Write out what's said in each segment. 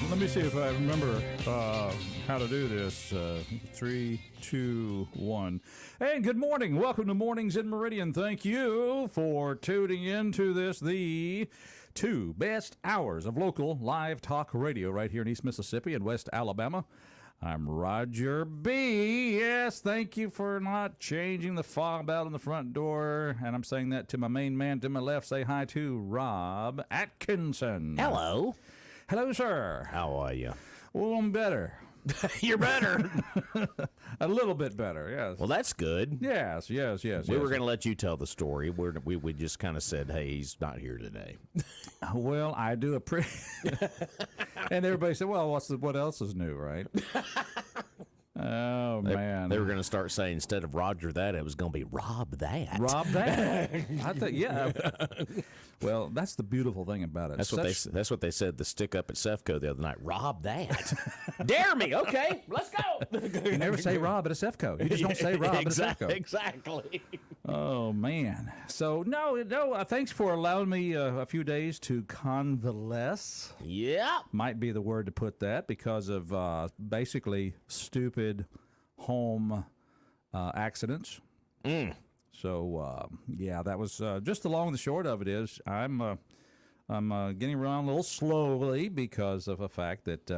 Let me see if I remember how to do this. 3, 2, 1. Hey, good morning. Welcome to Mornings in Meridian. Thank you for tuning in to this, the 2 best hours of local live talk radio right here in East Mississippi and West Alabama. I'm Roger B. Yes, thank you for not changing the fob out on the front door. And I'm saying that to my main man to my left. Say hi to Rob Atkinson. Hello. Hello, sir. How are you? Well, I'm better. You're better. A little bit better, yes. Well, that's good. Yes. We were going to let you tell the story. We just kind of said, hey, he's not here today. Well, I do appreciate. And everybody said, well, what else is new, right? Oh, man. They were going to start saying, instead of Roger that, it was going to be Rob that. Rob that. I thought, yeah. Well, that's the beautiful thing about it. That's what they said, the stick up at Sefco the other night. Rob that. Dare me. Okay, let's go. You never say Rob at a Sefco. You just don't say Rob at a Sefco. Exactly. Oh, man. So, no, thanks for allowing me a few days to convalesce. Yeah. Might be the word to put that because of basically stupid home accidents. So, yeah, that was just the long and the short of it is I'm getting around a little slowly because of the fact that,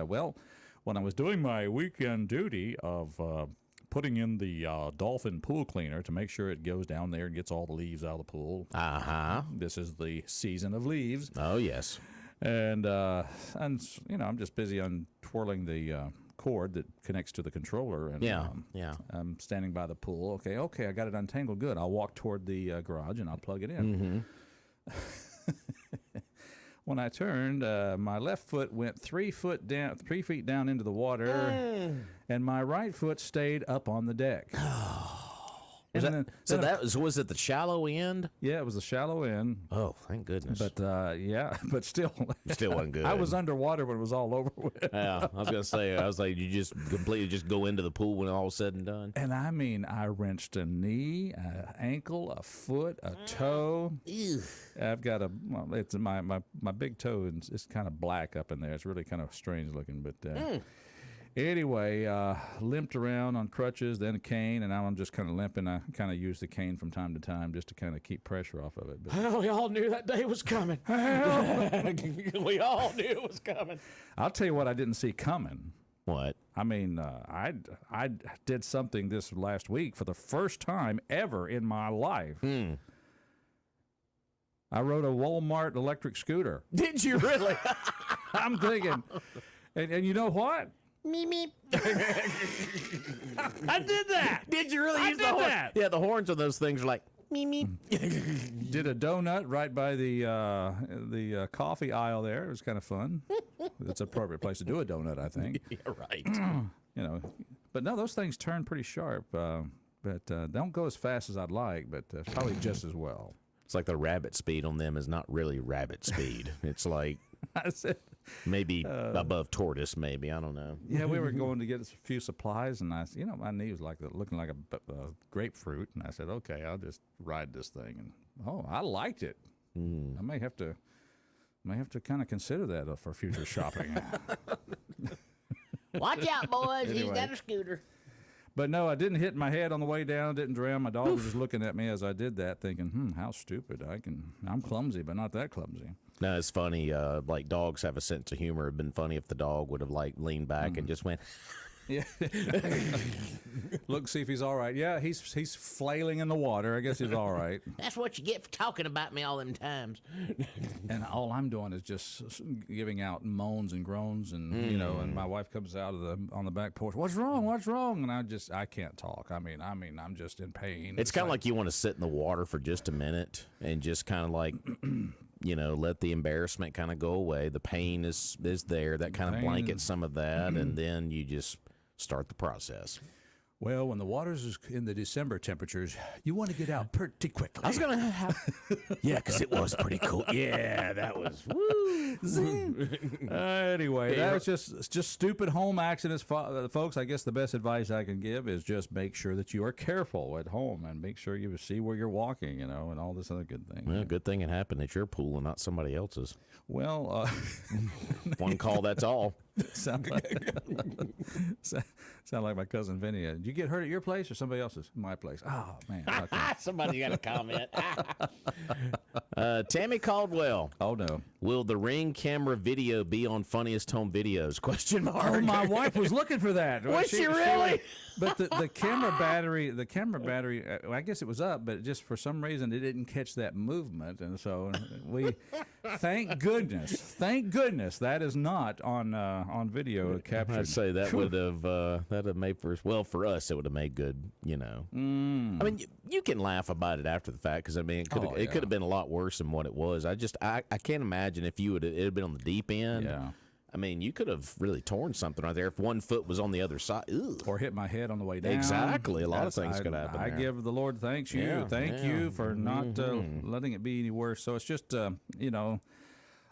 when I was doing my weekend duty of putting in the dolphin pool cleaner to make sure it goes down there and gets all the leaves out of the pool. Uh-huh. This is the season of leaves. Oh, yes. And I'm just busy on twirling the cord that connects to the controller. And, yeah. I'm standing by the pool. Okay, I got it untangled. Good. I'll walk toward the garage and I'll plug it in. Mm-hmm. When I turned, my left foot went 3 feet down into the water, and my right foot stayed up on the deck. Was it the shallow end? Yeah, it was the shallow end. Oh, thank goodness. But but still wasn't good. I was underwater when it was all over with. Yeah, I was gonna say, you just completely just go into the pool when all was said and done. And I mean, I wrenched a knee, an ankle, a foot, a toe. Ew. I've got it's my big toe, and it's kind of black up in there. It's really kind of strange looking, but. Anyway, limped around on crutches, then a cane, and now I'm just kind of limping. I kind of use the cane from time to time just to kind of keep pressure off of it. But well, we all knew that day was coming. We all knew it was coming. I'll tell you what I didn't see coming. What? I mean, I did something this last week for the first time ever in my life. I rode a Walmart electric scooter. Did you really? I'm thinking, and you know what? Meep, meep. I did that. Did you really use the horn? Yeah, the horns on those things are like meep, meep. Did a donut right by the coffee aisle there. It was kind of fun. That's an appropriate place to do a donut, I think. Yeah, right. But no, those things turn pretty sharp. But don't go as fast as I'd like, but probably just as well. It's like the rabbit speed on them is not really rabbit speed. It's like maybe above tortoise, maybe. I don't know. Yeah, we were going to get a few supplies, and my knee was looking like a grapefruit, and I said, okay, I'll just ride this thing. And I liked it. I may have to kind of consider that for future shopping. Watch out, boys! Anyway. He's got a scooter. But no, I didn't hit my head on the way down. Didn't drown. My dog was just looking at me as I did that, thinking, how stupid. I'm clumsy, but not that clumsy. No, it's funny. Like dogs have a sense of humor. It'd been funny if the dog would have leaned back and just went. Yeah. Look, see if he's all right. Yeah, he's flailing in the water. I guess he's all right. That's what you get for talking about me all them times. And all I'm doing is just giving out moans and groans, and and my wife comes out on the back porch. What's wrong? And I can't talk. I mean, I'm just in pain. It's kind of like you want to sit in the water for just a minute and just kind of like. Let the embarrassment kind of go away. The pain is there. That kind of blankets some of that, and then you just start the process. Well, when the water's is in the December temperatures, you want to get out pretty quickly. I was going to have... Yeah, because it was pretty cool. Yeah, that was... Woo! Anyway, that was just stupid home accidents, folks. I guess the best advice I can give is just make sure that you are careful at home and make sure you see where you're walking, and all this other good thing. Well, good thing it happened at your pool and not somebody else's. Well... One call, that's all. sound like my cousin Vinny. Did you get hurt at your place or somebody else's? My place. Oh, man. Okay. Somebody got a comment. Tammy Caldwell. Oh, no. Will the Ring camera video be on Funniest Home Videos? Question mark. Oh, my wife was looking for that. Was she really? But the camera battery, I guess it was up, but just for some reason it didn't catch that movement, and so we, thank goodness, that is not on video captured. I'd say that would have made for us it would have made good. You know, I mean, you can laugh about it after the fact because I mean it could have been a lot worse than what it was. I can't imagine if it had been on the deep end. Yeah. I mean, you could have really torn something right there if one foot was on the other side. Ugh. Or hit my head on the way down. Exactly. A lot of things could happen. I give the Lord thank you for not letting it be any worse. So it's just, a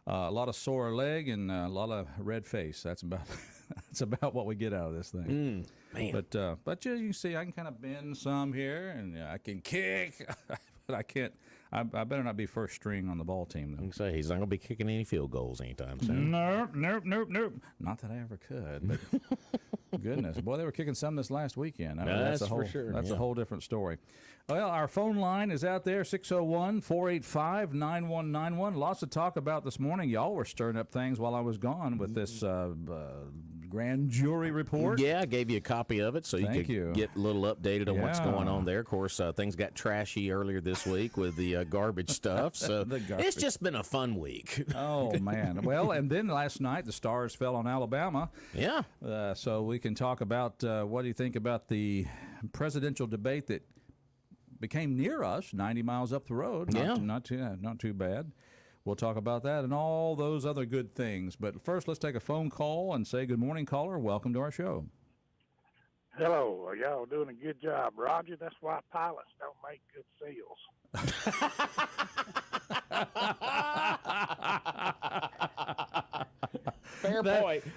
lot of sore leg and a lot of red face. That's about what we get out of this thing. Man. But you can see I can kind of bend some here and I can kick, but I can't. I better not be first string on the ball team, though. I can say he's not going to be kicking any field goals anytime soon. Nope. Not that I ever could. But goodness, boy, they were kicking some this last weekend. I mean, that's a whole different story. Well, our phone line is out there, 601-485-9191. Lots to talk about this morning. Y'all were stirring up things while I was gone with this grand jury report. Yeah, I gave you a copy of it so you could get a little updated on what's going on there. Of course, things got trashy earlier this week with the garbage stuff. So it's just been a fun week. Oh, man. Well, and then last night the stars fell on Alabama. Yeah. So we can talk about what do you think about the presidential debate that became near us, 90 miles up the road. Not too bad. We'll talk about that and all those other good things. But first, let's take a phone call and say good morning, caller. Welcome to our show. Hello. Are y'all doing a good job, Roger? That's why pilots don't make good seals.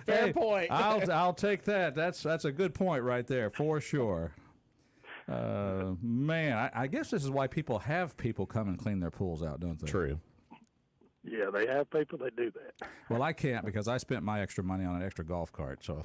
Fair point. I'll take that. That's a good point right there for sure. Man, I guess this is why people have people come and clean their pools out, don't they? True. Yeah, they have people that do that. Well, I can't because I spent my extra money on an extra golf cart. So,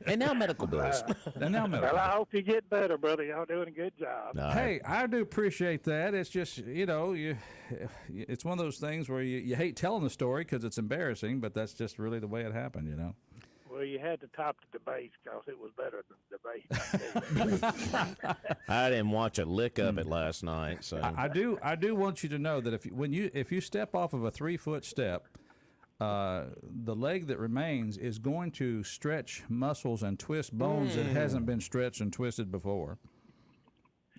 and now medical bills. Well, I hope you get better, brother. Y'all doing a good job. Hey, I do appreciate that. It's just it's one of those things where you hate telling the story because it's embarrassing, but that's just really the way it happened, you know. Well, you had to top the debate because it was better than the debate. I didn't watch a lick of it last night. So I do want you to know that if you step off of a 3-foot step, the leg that remains is going to stretch muscles and twist bones that hasn't been stretched and twisted before.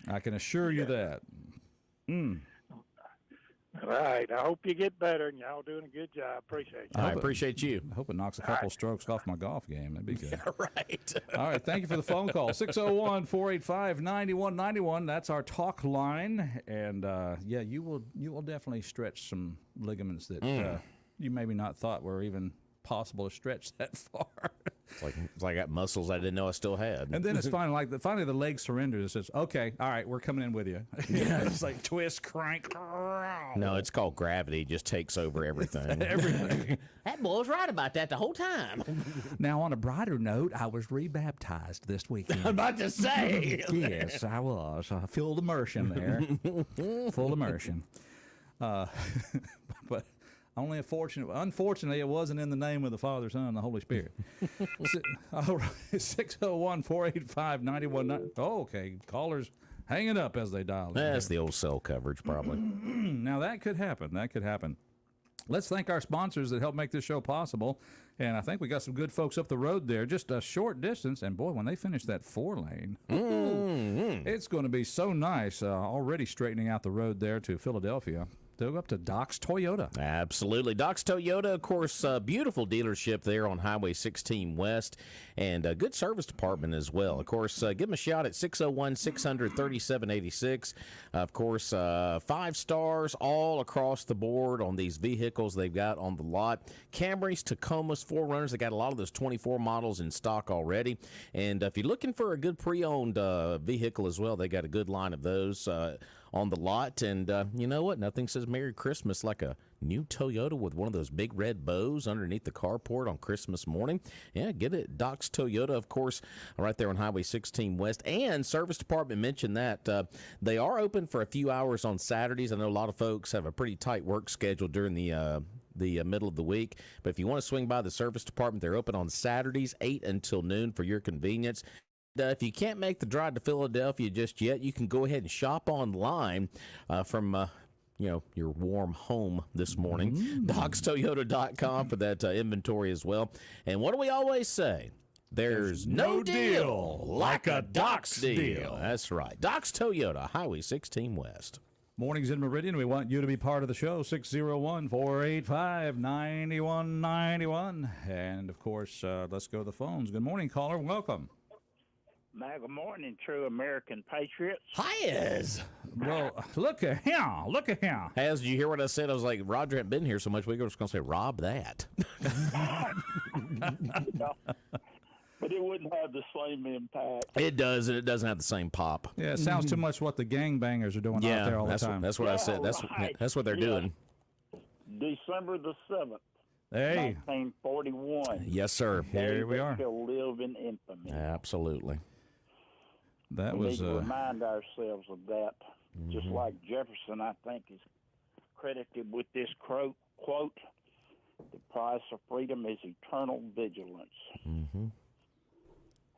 I can assure you that. All right. I hope you get better, and y'all doing a good job. Appreciate you. I appreciate you. I hope it knocks a couple strokes off my golf game. That'd be good. Yeah, right. All right. Thank you for the phone call. 601-485-9191. That's our talk line. And, you will definitely stretch some ligaments that you maybe not thought were even possible to stretch that far. It's like I got muscles I didn't know I still had. And then it's finally the leg surrenders. It says, okay, all right, we're coming in with you. It's like twist, crank. No, it's called gravity. It just takes over everything. Everything. That boy's right about that the whole time. Now, on a brighter note, I was rebaptized this weekend. I'm about to say. Yes, I was. Full immersion there. Full immersion. But unfortunately, it wasn't in the name of the Father, Son, and the Holy Spirit. All right, 601-485-9190. Oh, okay, callers hanging up as they dial in. That's the old cell coverage, probably. Now, that could happen. Let's thank our sponsors that help make this show possible. And I think we got some good folks up the road there, just a short distance. And, boy, when they finish that 4-lane, it's going to be so nice, already straightening out the road there to Philadelphia. To go up to Doc's Toyota. Absolutely. Doc's Toyota, of course, beautiful dealership there on Highway 16 West, and a good service department as well. Of course, give them a shout at 601-600-3786. Of course, 5 stars all across the board on these vehicles they've got on the lot. Camrys, Tacomas, 4Runners. They got a lot of those 24 models in stock already. And if you're looking for a good pre-owned vehicle as well, they got a good line of those. on the lot. And you know what? Nothing says Merry Christmas like a new Toyota with one of those big red bows underneath the carport on Christmas morning. Yeah, get it at Doc's Toyota, of course, right there on Highway 16 West. And Service Department mentioned that they are open for a few hours on Saturdays. I know a lot of folks have a pretty tight work schedule during the middle of the week. But if you want to swing by the Service Department, they're open on Saturdays, 8 until noon for your convenience. If you can't make the drive to Philadelphia just yet, you can go ahead and shop online from your warm home this morning. DocsToyota.com for that inventory as well. And what do we always say? There's no deal like a Docs deal. That's right. Docs Toyota, Highway 16 West. Mornings in Meridian. We want you to be part of the show. 601-485-9191. And, of course, let's go to the phones. Good morning, caller. Welcome. Good morning, true American patriots. Hi-ez. Well, look at him. Look at him. As you hear what I said, I was like, Roger hadn't been here so much. We were just going to say, rob that. But it wouldn't have the same impact. It does, and it doesn't have the same pop. Yeah, it sounds too much what the gangbangers are doing out there all the time. That's what I said. That's what they're doing. December the 7th, Hey. 1941. Yes, sir. Here we are. Shall live in infamy. Absolutely. That We was need to remind ourselves of that. Mm-hmm. Just like Jefferson, I think, is credited with this quote, the price of freedom is eternal vigilance. Mm-hmm.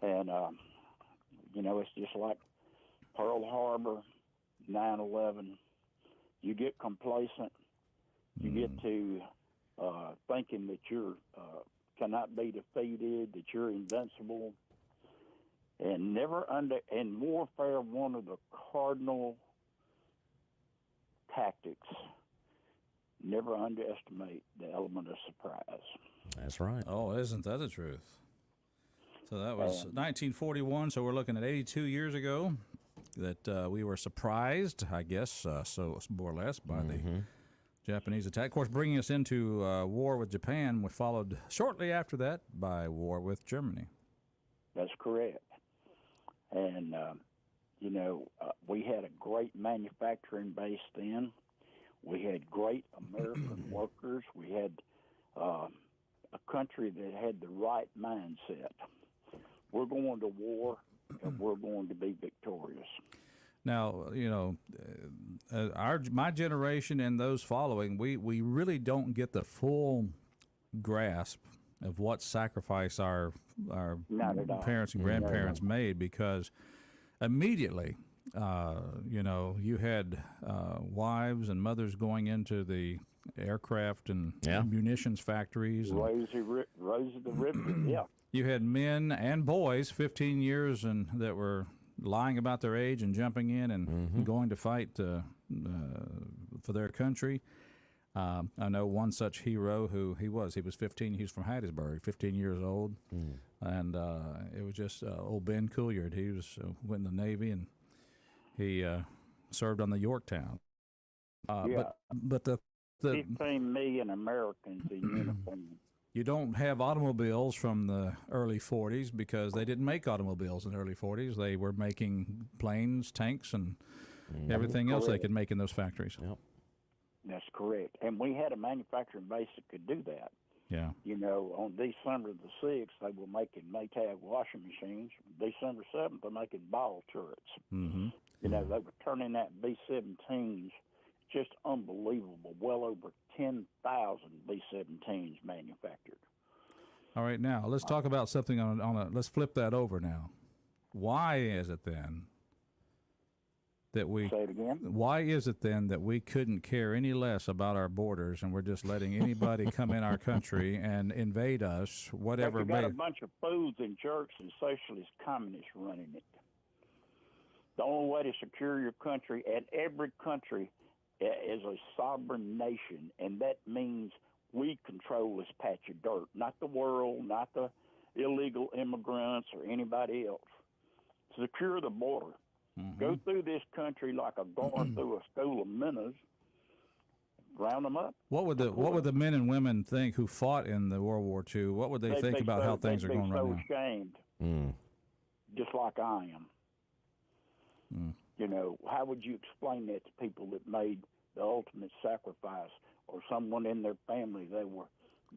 And, it's just like Pearl Harbor, 9/11. You get complacent. You get to thinking that you're cannot be defeated, that you're invincible. And in warfare, one of the cardinal tactics, never underestimate the element of surprise. That's right. Oh, isn't that the truth? So that was 1941, so we're looking at 82 years ago that we were surprised, I guess, so more or less, by the Japanese attack. Of course, bringing us into war with Japan, we followed shortly after that by war with Germany. That's correct. And, we had a great manufacturing base then. We had great American workers. We had a country that had the right mindset. We're going to war, and we're going to be victorious. Now, my generation and those following, we really don't get the full grasp of what sacrifice our parents and grandparents made, because immediately, you had wives and mothers going into the aircraft and munitions factories. Rosie the Ripper, yeah. You had men and boys, 15 years, and that were lying about their age and jumping in and going to fight for their country. I know one such hero who he was 15. He was from Hattiesburg, 15 years old, and it was just old Ben Couillard. He went in the Navy, and he served on the Yorktown. But the 15 million Americans in uniform. You don't have automobiles from the early 40s because they didn't make automobiles in the early 40s. They were making planes, tanks, and everything else they could make in those factories. Yep. That's correct. And we had a manufacturing base that could do that. Yeah. On December the 6th, they were making Maytag washing machines. December 7th, they're making ball turrets. Mm-hmm. They were turning out B-17s, just unbelievable. Well over 10,000 B-17s manufactured. All right, now let's talk about something let's flip that over now. Why is it then that we? Say it again. Why is it then that we couldn't care any less about our borders, and we're just letting anybody come in our country and invade us, whatever? You got a bunch of fools and jerks and socialist communists running it. The only way to secure your country, and every country is a sovereign nation, and that means we control this patch of dirt, not the world, not the illegal immigrants or anybody else. Secure the border. Go through this country like a going through a school of minnows. Round them up. What would the men and women think who fought in the World War II? What would they think about how things are going right now? They'd be so ashamed, just like I am. How would you explain that to people that made the ultimate sacrifice, or someone in their family, they were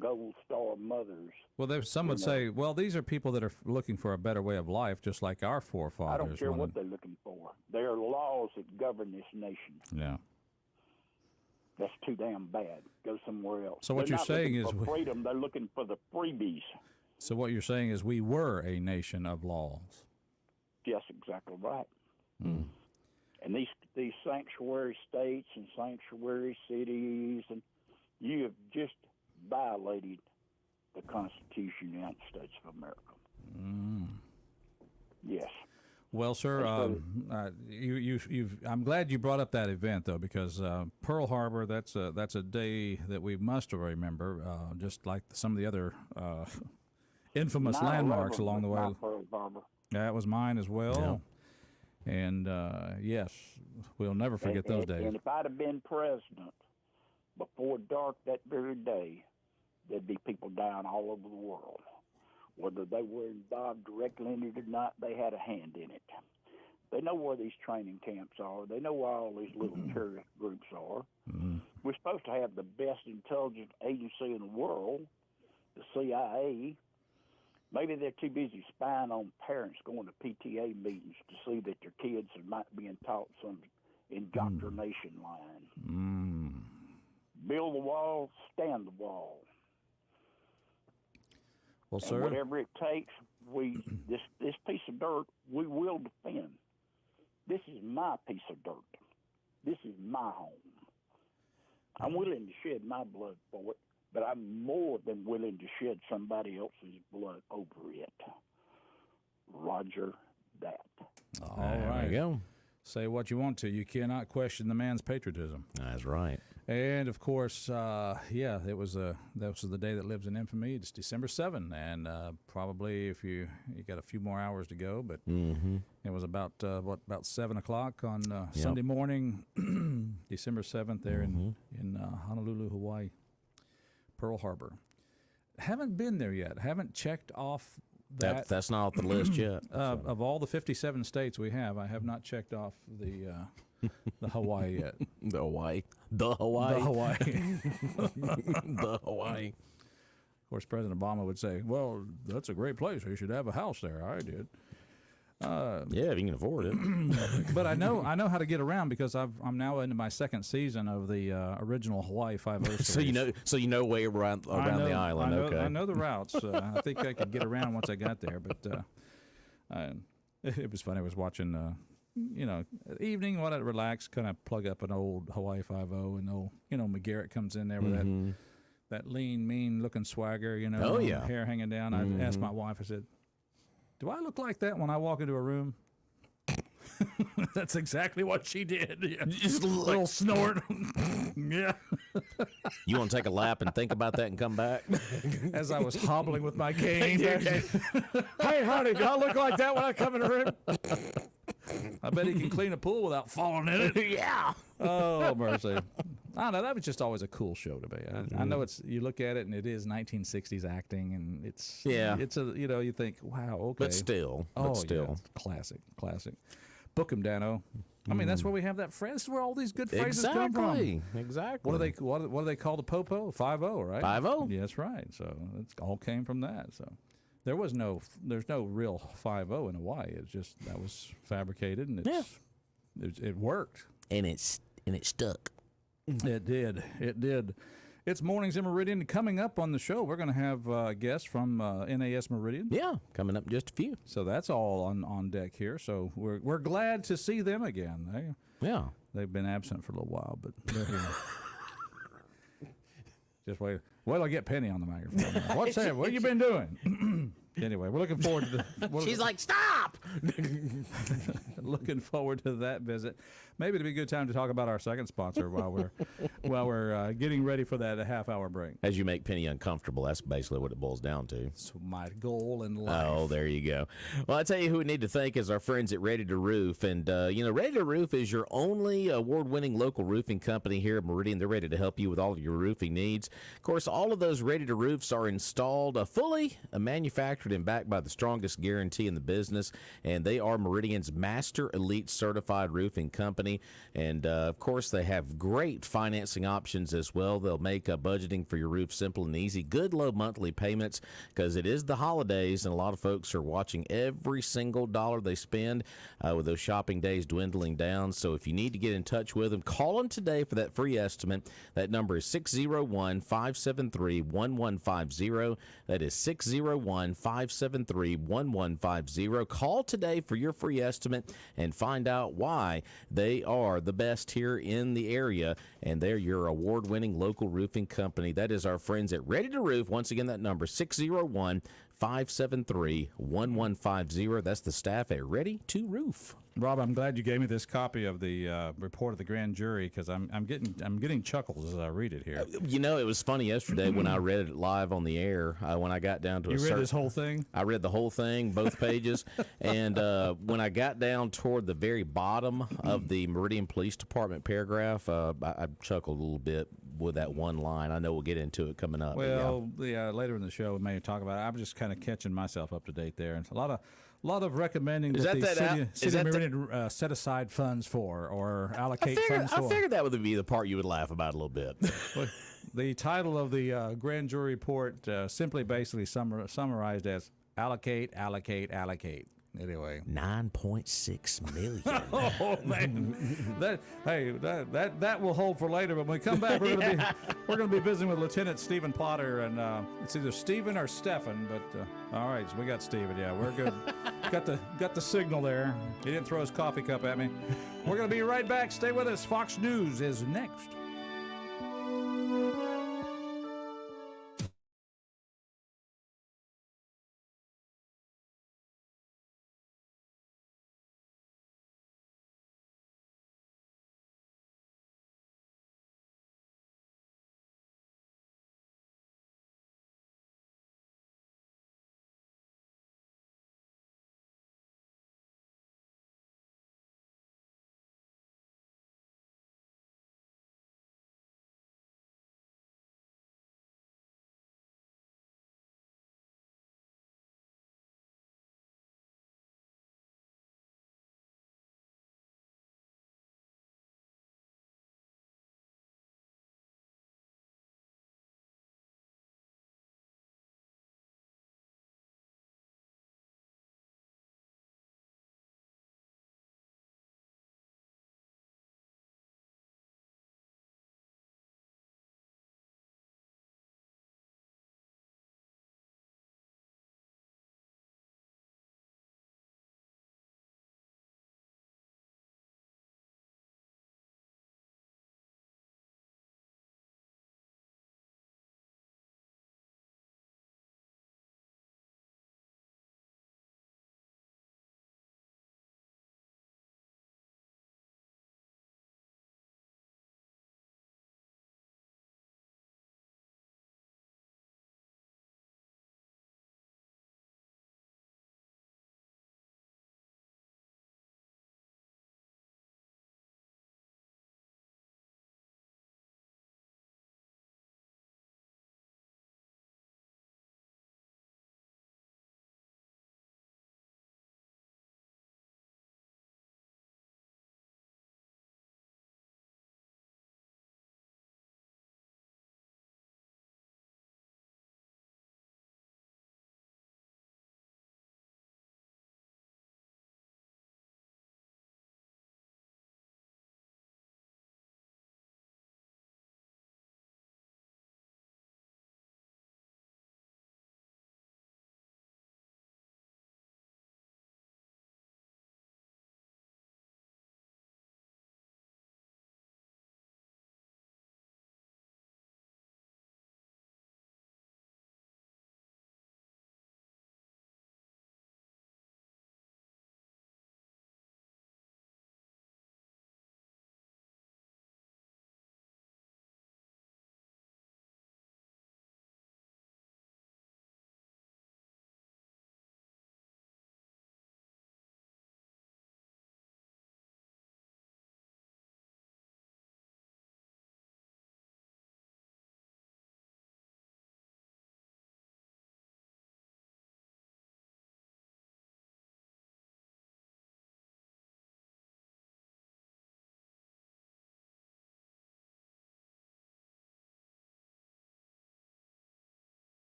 gold star mothers? Well, some would say, well, these are people that are looking for a better way of life, just like our forefathers. I don't care what they're looking for. There are laws that govern this nation. Yeah. That's too damn bad. Go somewhere else. So what you're saying is for freedom. They're looking for the freebies. So what you're saying is we were a nation of laws. Yes, exactly right. Mm. And these sanctuary states and sanctuary cities, and you have just violated the Constitution of the United States of America. Mm. Yes. Well, sir, I'm glad you brought up that event, though, because Pearl Harbor, that's a day that we must remember, just like some of the other infamous landmarks along the way. Pearl Harbor. That was mine as well. Yeah. And, yes, we'll never forget those days. And if I'd have been president before dark that very day, there'd be people dying all over the world. Whether they were involved directly in it or not, they had a hand in it. They know where these training camps are. They know where all these little terrorist groups are. Mm-hmm. We're supposed to have the best intelligence agency in the world, the CIA. Maybe they're too busy spying on parents going to PTA meetings to see that their kids are not being taught some indoctrination line. Mm. Build the wall, stand the wall. Well, and sir, whatever it takes, this piece of dirt we will defend. This is my piece of dirt. This is my home. I'm willing to shed my blood for it, but I'm more than willing to shed somebody else's blood over it. Roger that. All right. There you go. Say what you want to. You cannot question the man's patriotism. That's right. And of course, that was the day that lives in infamy. It's December 7, and probably if you got a few more hours to go, but it was about 7 o'clock on Sunday morning, December 7th, there in Honolulu, Hawaii, Pearl Harbor. Haven't been there yet. Haven't checked off that. That's not off the list yet. Of all the 57 states we have, I have not checked off the Hawaii yet. The Hawaii. The Hawaii. Of course, President Obama would say, well, that's a great place. You should have a house there. I did. Yeah, if you can afford it. But I know how to get around because I'm now into my second season of the original Hawaii 5-0 series. So you know way around the island. I know the routes. I think I could get around once I got there. But it was funny. I was watching. Evening, want to relax, kind of plug up an old Hawaii 5-0, and McGarrett comes in there with that lean, mean-looking swagger, hair hanging down. I asked my wife, I said, do I look like that when I walk into a room? That's exactly what she did. Yeah. Just a little snort. Yeah. You want to take a lap and think about that and come back? As I was hobbling with my cane. Hey, honey, do I look like that when I come in the room? I bet he can clean a pool without falling in it. Yeah. Oh, mercy. I don't know. That was just always a cool show to me. I know you look at it and it is 1960s acting, and it's you think, wow, okay. But still. Yeah, classic. Book 'em, Dano. I mean, that's where we have that phrase. That's where all these good phrases come from. Exactly. What do they call the popo? 5-0, right? 5-0. Yeah, that's right. So it all came from that. So there's no real 5-0 in Hawaii. It's just that was fabricated, and it worked. And it stuck. It did. It's Mornings in Meridian. Coming up on the show, we're going to have guests from NAS Meridian. Yeah, coming up in just a few. So that's all on deck here. So we're glad to see them again. They've been absent for a little while, but they're here. Just wait. Well, I get Penny on the microphone. What's that? What you been doing? Anyway, we're looking forward to She's like, stop! Looking forward to that visit. Maybe it'd be a good time to talk about our second sponsor while we're getting ready for that half-hour break. As you make Penny uncomfortable, that's basically what it boils down to. It's my goal in life. Oh, there you go. Well, I tell you who we need to thank is our friends at Ready to Roof. And, Ready to Roof is your only award-winning local roofing company here at Meridian. They're ready to help you with all of your roofing needs. Of course, all of those Ready to Roofs are installed fully manufactured manufactured and backed by the strongest guarantee in the business, and they are Meridian's Master Elite Certified Roofing Company. And, of course, they have great financing options as well. They'll make budgeting for your roof simple and easy. Good low monthly payments because it is the holidays, and a lot of folks are watching every single dollar they spend with those shopping days dwindling down. So if you need to get in touch with them, call them today for that free estimate. That number is 601-573-1150. That is 601-573-1150. Call today for your free estimate and find out why they are the best here in the area, and they're your award-winning local roofing company. That is our friends at Ready to Roof. Once again, that number, 601-573-1150. That's the staff at Ready to Roof. Rob, I'm glad you gave me this copy of the report of the grand jury because I'm getting chuckles as I read it here. You know, it was funny yesterday when I read it live on the air. When I got down to you read this whole thing? I read the whole thing, both pages, and when I got down toward the very bottom of the Meridian Police Department paragraph, I chuckled a little bit with that one line. I know we'll get into it coming up. Well, yeah, later in the show we may talk about it. I'm just kind of catching myself up to date there, and a lot of recommending that the city of Meridian set aside funds for or allocate funds for. I figured that would be the part you would laugh about a little bit. Well, the title of the grand jury report simply basically summarized as allocate, allocate, allocate. Anyway, 9.6 million. Oh man, that will hold for later. But when we come back, we're gonna be visiting with Lieutenant Stephen Potter, and it's either Stephen or Stefan. But all right, so we got Stephen. Yeah, we're good. got the signal there. He didn't throw his coffee cup at me. We're gonna be right back. Stay with us. Fox News is next.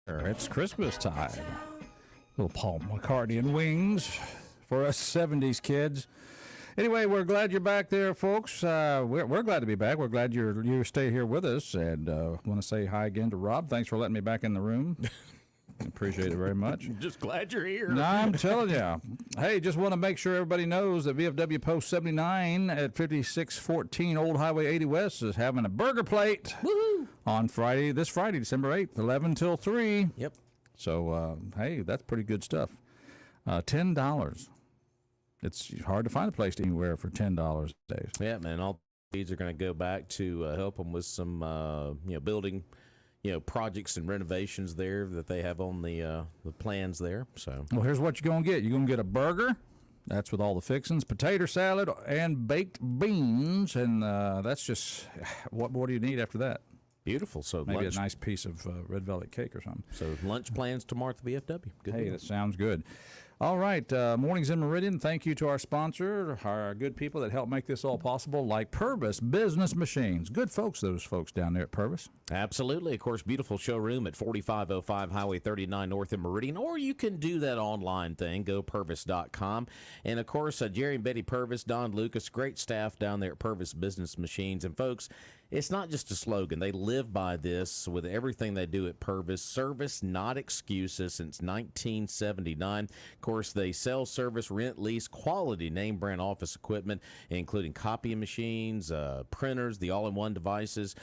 It's Christmas time. Little Paul McCartney and Wings for us 70s kids. Anyway, we're glad you're back there, folks. We're glad to be back. We're glad you stay here with us. And want to say hi again to Rob. Thanks for letting me back in the room. Appreciate it very much. Just glad you're here. No, I'm telling you. Hey, just want to make sure everybody knows that VFW Post 79 at 5614 Old Highway 80 West is having a burger plate. Woohoo! On Friday, this Friday, December 8th, 11 till 3. Yep. So, hey, that's pretty good stuff. $10. It's hard to find a place anywhere for $10 days. Yeah, man. All these are going to go back to help them with some, building, projects and renovations there that they have on the plans there. So, well, here's what you're going to get. You're going to get a burger. That's with all the fixings, potato salad, and baked beans. And that's just, what more do you need after that? beautiful. So maybe a nice piece of red velvet cake or something. So lunch plans tomorrow at the VFW. Good hey, deal. that sounds good. All right, Mornings in Meridian, thank you to our sponsor, our good people that help make this all possible, like Purvis Business Machines. Good folks, those folks down there at Purvis. Absolutely. Of course, beautiful showroom at 4505 Highway 39 North in Meridian, or you can do that online thing, gopurvis.com. And, of course, Jerry and Betty Purvis, Don Lucas, great staff down there at Purvis Business Machines. And, folks, it's not just a slogan. They live by this with everything they do at Purvis. Service, not excuses, since 1979. Of course, they sell, service, rent, lease, quality name brand office equipment, including copying machines, printers, the all-in-one devices.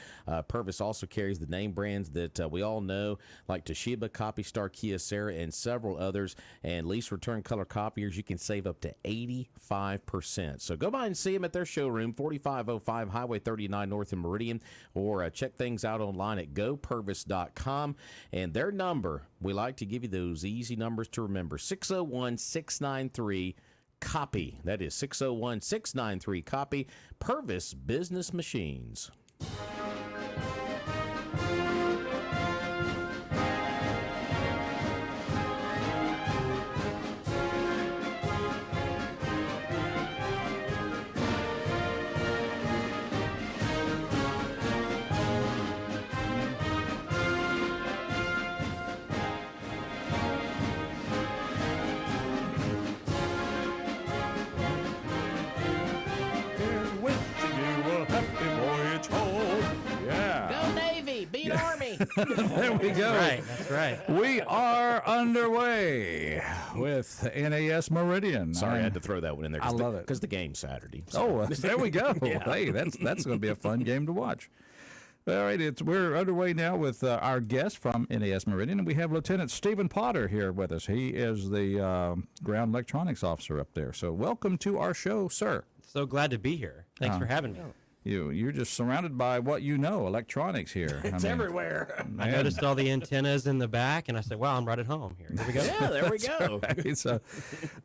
Purvis also carries the name brands that we all know, like Toshiba, CopyStar, Kyocera, and several others. And lease return color copiers, you can save up to 85%. So go by and see them at their showroom, 4505 Highway 39 North in Meridian, or check things out online at gopurvis.com. And their number, we like to give you those easy numbers to remember, 601-693-COPY. That is 601-693-COPY. Purvis Business Machines. There we go. That's right. We are underway with NAS Meridian. Sorry, I had to throw that one in there. I love it. Because the game's Saturday. So. Oh, there we go. Yeah. Hey, that's going to be a fun game to watch. All right, we're underway now with our guest from NAS Meridian, and we have Lieutenant Stephen Potter here with us. He is the ground electronics officer up there. So welcome to our show, sir. So glad to be here. Thanks for having me. You're just surrounded by what you know, electronics here. It's everywhere. I noticed all the antennas in the back, and I said, well, I'm right at home here. Here we go. Yeah, there we go. Right. So,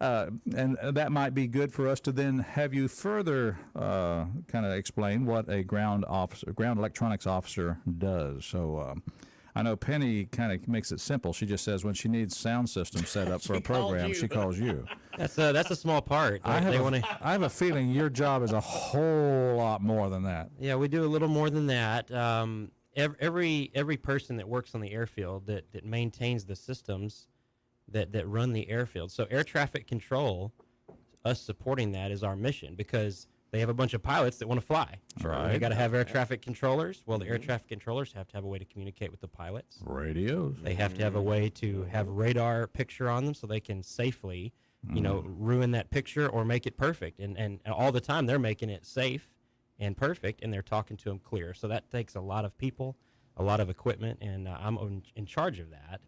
and that might be good for us to then have you further kind of explain what a ground electronics officer does. So I know Penny kind of makes it simple. She just says when she needs sound system set up for a program, she calls you. That's a small part. I have a feeling your job is a whole lot more than that. Yeah, we do a little more than that. Every person that works on the airfield that maintains the systems that run the airfield. So air traffic control, us supporting that is our mission, because they have a bunch of pilots that want to fly. Right. They got to have air traffic controllers. Well, the air traffic controllers have to have a way to communicate with the pilots. Radios. They have to have a way to have radar picture on them so they can safely, ruin that picture or make it perfect. And all the time they're making it safe and perfect, and they're talking to them clear. So that takes a lot of people, a lot of equipment, and I'm in charge of that.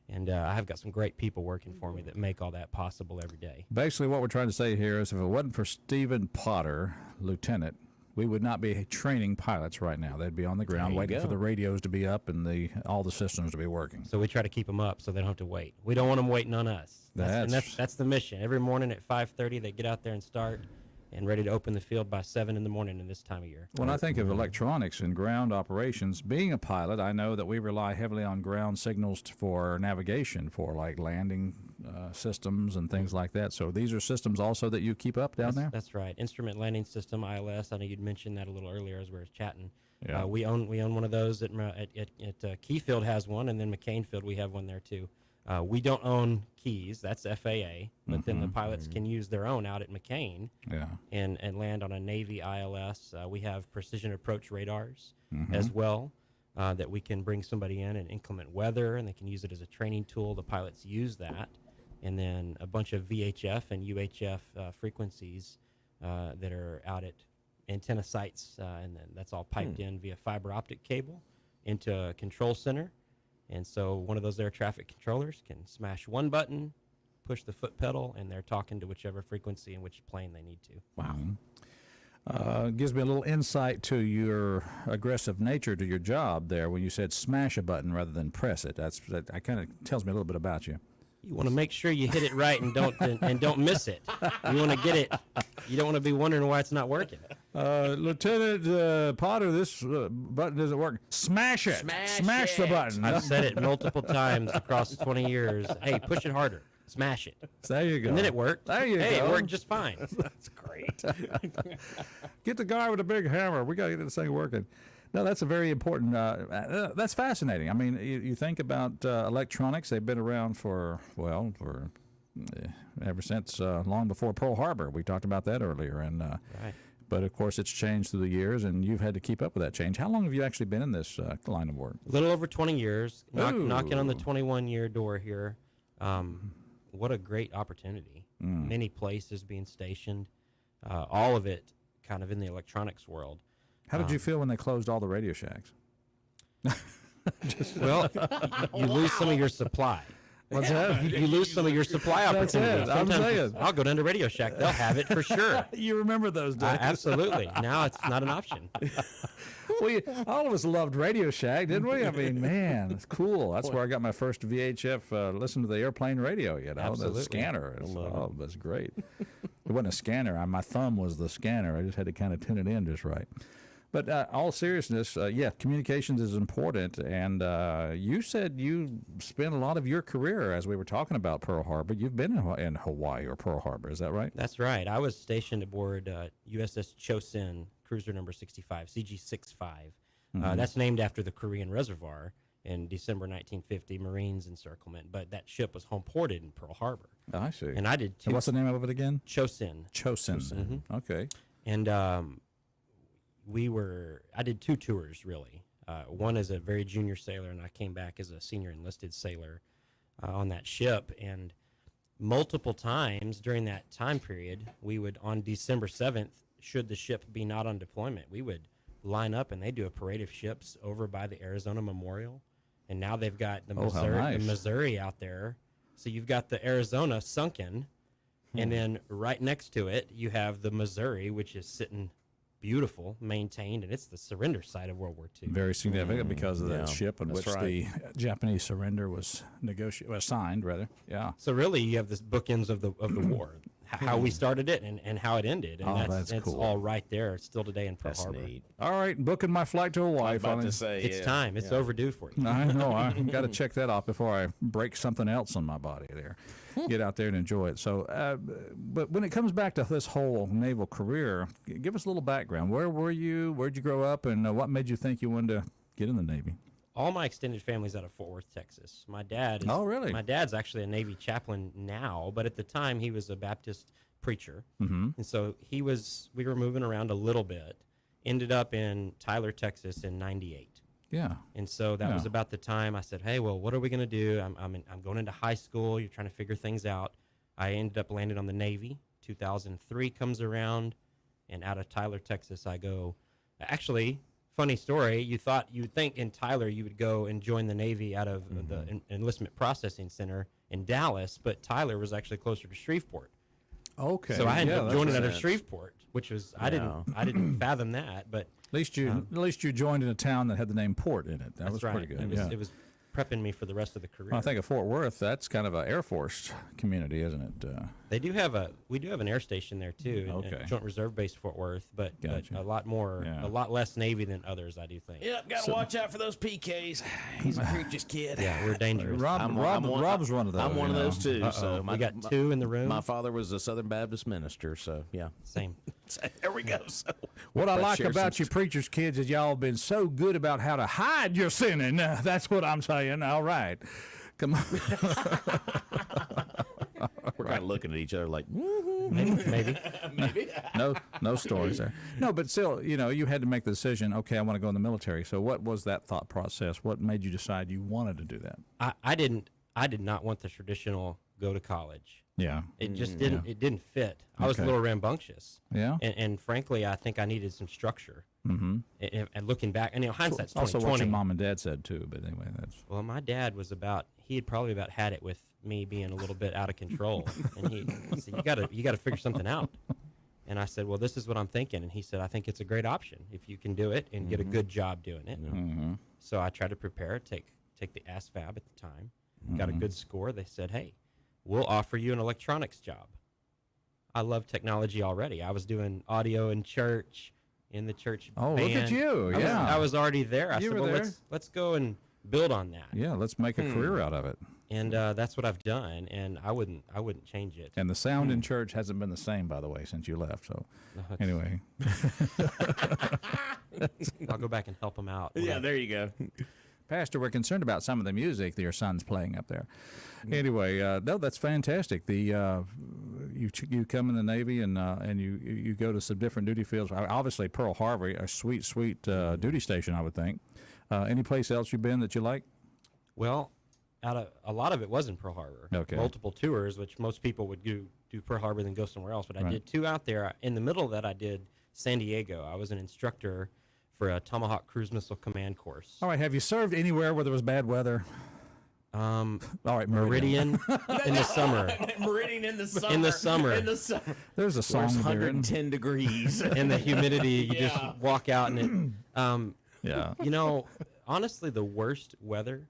And I have got some great people working for me that make all that possible every day. Basically, what we're trying to say here is if it wasn't for Stephen Potter, Lieutenant, we would not be training pilots right now. They'd be on the ground waiting for the radios to be up and all the systems to be working. So we try to keep them up so they don't have to wait. We don't want them waiting on us. That's the mission. Every morning at 5:30, they get out there and start. and ready to open the field by 7 in the morning in this time of year. When I think of electronics and ground operations, being a pilot, I know that we rely heavily on ground signals for navigation, for like landing systems and things like that. So these are systems also that you keep up down there? That's right. Instrument Landing System, ILS. I know you'd mentioned that a little earlier as we were chatting. Yeah. We own one of those at Keyfield has one, and then McCain Field we have one there too. We don't own keys. That's FAA, but then the pilots can use their own out at McCain and land on a Navy ILS. We have precision approach radars as well that we can bring somebody in inclement weather, and they can use it as a training tool. The pilots use that. And then a bunch of VHF and UHF frequencies that are out at antenna sites, and then that's all piped in via fiber optic cable into a control center. And so one of those air traffic controllers can smash one button, push the foot pedal, and they're talking to whichever frequency and which plane they need to. Wow. Gives me a little insight to your aggressive nature to your job there when you said smash a button rather than press it. That kind of tells me a little bit about you. You want to make sure you hit it right and don't miss it. You want to get it. You don't want to be wondering why it's not working. Lieutenant Potter, this button isn't working. Smash it. Smash the button. I've said it multiple times across 20 years. Hey, push it harder. Smash it. There you go. And then it worked. There you go. Hey, it worked just fine. That's great. Get the guy with the big hammer. We got to get this thing working. No, that's a very important. That's fascinating. I mean, you think about electronics. They've been around for ever since long before Pearl Harbor. We talked about that earlier, and Right. But of course, it's changed through the years, and you've had to keep up with that change. How long have you actually been in this line of work? A little over 20 years. Knocking on the Ooh. 21-year door here. What a great opportunity. Many places being stationed. All of it kind of in the electronics world. How did you feel when they closed all the Radio Shacks? Well, you lose some of your supply. What's that? You lose some of your supply That's opportunities. it. I'm Sometimes saying. I'll go down to Radio Shack. They'll have it for sure. You remember those days? Absolutely. Now it's not an option. All of us loved Radio Shack, didn't we? I mean, man, it's cool. That's where I got my first VHF, listen to the airplane radio, the Absolutely. scanner. That's great. It wasn't a scanner. My thumb was the scanner. I just had to kind of tune it in just right. But all seriousness, communications is important. And you said you spent a lot of your career, as we were talking about Pearl Harbor, you've been in Hawaii or Pearl Harbor. Is that right? That's right. I was stationed aboard USS Chosin, cruiser number 65, CG-65. That's named after the Korean Reservoir in December 1950, Marines encirclement. But that ship was home ported in Pearl Harbor. Oh, I see. And I did two. And what's the name of it again? Chosin. Chosin. Okay. And I did two tours, really. One as a very junior sailor, and I came back as a senior enlisted sailor on that ship. And multiple times during that time period, we would, on December 7th, should the ship be not on deployment, we would line up, and they do a parade of ships over by the Arizona Memorial. And now they've got the Missouri out there. So you've got the Arizona sunken, and then right next to it, you have the Missouri, which is sitting beautiful, maintained, and it's the surrender site of World War II. Very significant because of that ship in That's which right. the Japanese surrender was signed, rather. Yeah. So really, you have this bookends of the war, how we started it and how it ended, and that's cool. all right there. It's still today in Pearl That's Harbor. neat. All right, booking my flight to Hawaii. I was about finally. to say, It's time. It's overdue for you. I know. I got to check that off before I break something else on my body there. Get out there and enjoy it. So, but when it comes back to this whole naval career, give us a little background. Where were you? Where'd you grow up? And what made you think you wanted to get in the Navy? All my extended family's out of Fort Worth, Texas. My dad is, Oh, really? My dad's actually a Navy chaplain now, but at the time he was a Baptist preacher. Mm-hmm. And so we were moving around a little bit, ended up in Tyler, Texas in 98. Yeah. And so that was about the time I said, hey, well, what are we going to do? I'm going into high school. You're trying to figure things out. I ended up landing on the Navy. 2003 comes around, and out of Tyler, Texas, I go. Actually, funny story, you'd think in Tyler you would go and join the Navy out of the Enlistment Processing Center in Dallas, but Tyler was actually closer to Shreveport. Okay. So I ended up joining out of sense. Shreveport, which was I didn't fathom that, but At least you joined in a town that had the name Port in it. That that's was right. pretty good. It was prepping me for the rest of the career. Well, I think of Fort Worth, that's kind of an Air Force community, isn't it? We do have an air station there too, Okay. Joint Reserve Base Fort Worth, but Gotcha. a lot more, Yeah. a lot less Navy than others, I do think. Yep, got to watch out for those PKs. He's a preacher's kid. Yeah, we're dangerous. Rob's one of those. I'm one of those too. Uh-oh. So We got two in the room. My father was a Southern Baptist minister, so yeah. Same. There we go. So What I let's like share about some you preachers' kids is y'all been so good about how to hide your sinning. That's what I'm saying. All right. Come on. We're kind of looking at each other like, Maybe. No stories there. No, but still, you had to make the decision, okay, I want to go in the military. So what was that thought process? What made you decide you wanted to do that? I did not want the traditional go to college. Yeah. It just didn't fit. I was a Okay. little rambunctious. Yeah. And frankly, I think I needed some structure. Mm-hmm. And looking back, and hindsight's Also 2020. what your mom and dad said too, but anyway, that's... Well, my dad was he had probably about had it with me being a little bit out of control. And he said, you gotta figure something out. And I said, well, this is what I'm thinking. And he said, I think it's a great option if you can do it and get a good job doing it. Mm-hmm. So I tried to prepare, take the ASVAB at the time, got a good score. They said, hey, we'll offer you an electronics job. I love technology already. I was doing audio in church, in the church Oh, band. look at you. Yeah. I was already there. I You said, were well, there. let's go and build on that. Yeah, let's make a career out of it. And that's what I've done, and I wouldn't change it. And the sound in church hasn't been the same, by the way, since you left. So, No, it's- anyway. I'll go back and help them out. yeah, there you go. Pastor, we're concerned about some of the music that your son's playing up there. Anyway, no, that's fantastic. You come in the Navy and you go to some different duty fields. Obviously, Pearl Harbor, a sweet duty station, I would think. Any place else you've been that you like? Well, a lot of it was in Pearl Harbor. Okay. Multiple tours, which most people would do Pearl Harbor then go somewhere else. But I Right. did two out there. In the middle of that, I did San Diego. I was an instructor for a Tomahawk Cruise Missile Command course. All right, have you served anywhere where there was bad weather? All right, Meridian in the summer. Meridian in the summer. In the summer. In the summer. There's a song It's there. 110 degrees. And the humidity, you Yeah. just walk out and it. Yeah. Honestly, the worst weather,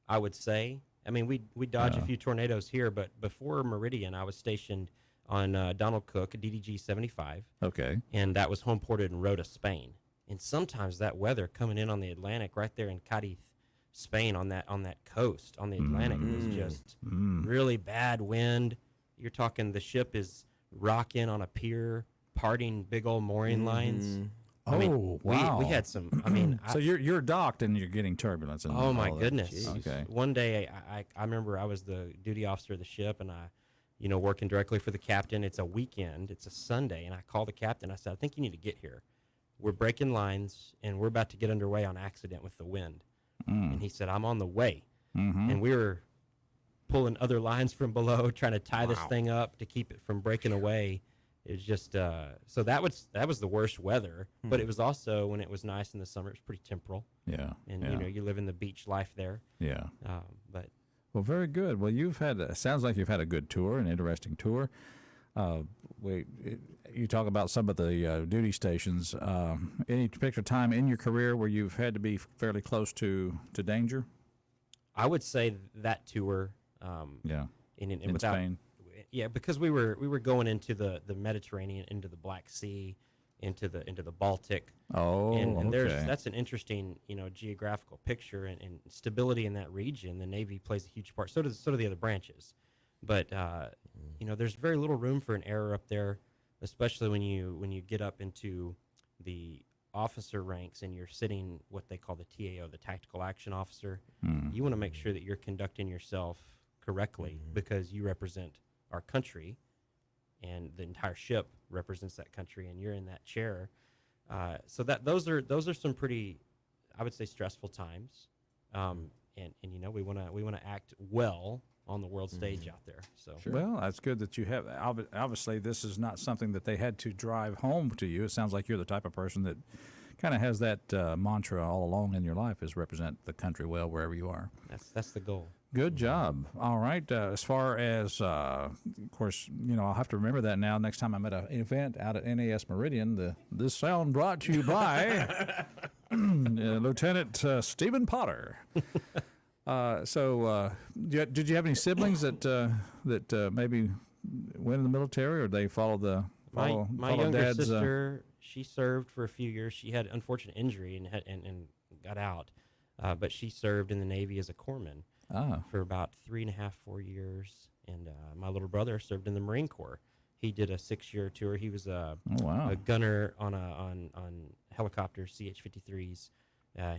I would say. I mean, we dodge a few tornadoes here, but before Meridian, I was stationed on Donald Cook, DDG 75, Okay. and that was home ported in Rota, Spain. And sometimes that weather coming in on the Atlantic, right there in Cadiz, Spain, on that coast on the Atlantic, was just really bad wind. You're talking the ship is rocking on a pier, parting big old mooring lines. I mean, wow. we had some. I mean, So you're docked and you're getting turbulence. And oh my all that. goodness! Okay. One day, I remember I was the duty officer of the ship, and working directly for the captain. It's a weekend. It's a Sunday, and I called the captain. I said, I think you need to get here. We're breaking lines, and we're about to get underway on accident with the wind. And he said, I'm on the way. And we were pulling other lines from below, trying to tie this thing up to keep it from breaking away. It was just so that was the worst weather, but it was also when it was nice in the summer. It was pretty temporal, Yeah. and yeah. you live in the beach life there. Yeah. But Well, very good. Well, sounds like you've had a good tour, an interesting tour. You talk about some of the duty stations. Any particular time in your career where you've had to be fairly close to danger? I would say that tour. Yeah. In In Spain. Yeah, because we were going into the Mediterranean, into the Black Sea, into the Baltic. Oh, and okay. that's an interesting geographical picture and stability in that region. The Navy plays a huge part. So do the other branches, but there's very little room for an error up there, especially when you get up into the officer ranks and you're sitting what they call the TAO, the Tactical Action Officer. You want to make sure that you're conducting yourself correctly because you represent our country, and the entire ship represents that country, and you're in that chair. So those are some pretty, I would say, stressful times. And we want to act well on the world stage out there. So Well, that's good that you have. Obviously, this is not something that they had to drive home to you. It sounds like you're the type of person that kind of has that mantra all along in your life, is represent the country well wherever you are. that's the goal. Good job. All right. As far as, of course, I'll have to remember that now. Next time I'm at an event out at NAS Meridian, this sound brought to you by Lieutenant Stephen Potter. Did you have any siblings that maybe went in the military, or they followed My follow younger Dad's? sister, she served for a few years. She had an unfortunate injury and got out, but she served in the Navy as a corpsman for about 3.5, 4 years. And my little brother served in the Marine Corps. He did a 6-year tour. He was a gunner on helicopters, CH-53s.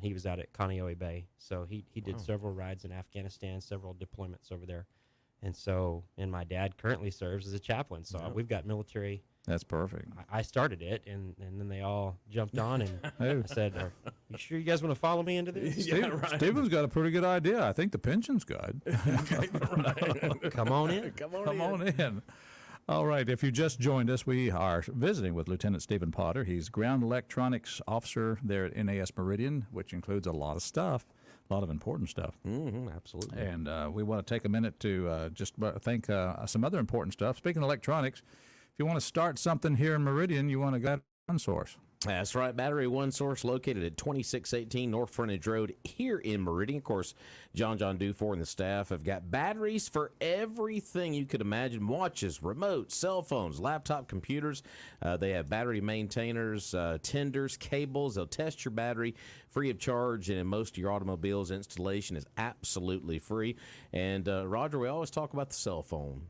He was out at Kaneohe Bay, so he did several rides in Afghanistan, several deployments over there. And my dad currently serves as a chaplain, so we've got military. That's perfect. I started it, and then they all jumped on, and I said, "Are you sure you guys want to follow me into this?" Stephen's got a pretty good idea. I think the pension's good. Come on in. Come on in. All right, if you just joined us, we are visiting with Lieutenant Stephen Potter. He's Ground Electronics Officer there at NAS Meridian, which includes a lot of stuff, a lot of important stuff. Absolutely. And we want to take a minute to just thank some other important stuff. Speaking of electronics, if you want to start something here in Meridian, you want to go to OneSource. That's right. Battery One Source located at 2618 North Frontage Road here in Meridian. Of course, John Dufour and the staff have got batteries for everything you could imagine. Watches, remotes, cell phones, laptop computers. They have battery maintainers, tenders, cables. They'll test your battery free of charge, and in most of your automobiles, installation is absolutely free. And, Roger, we always talk about the cell phone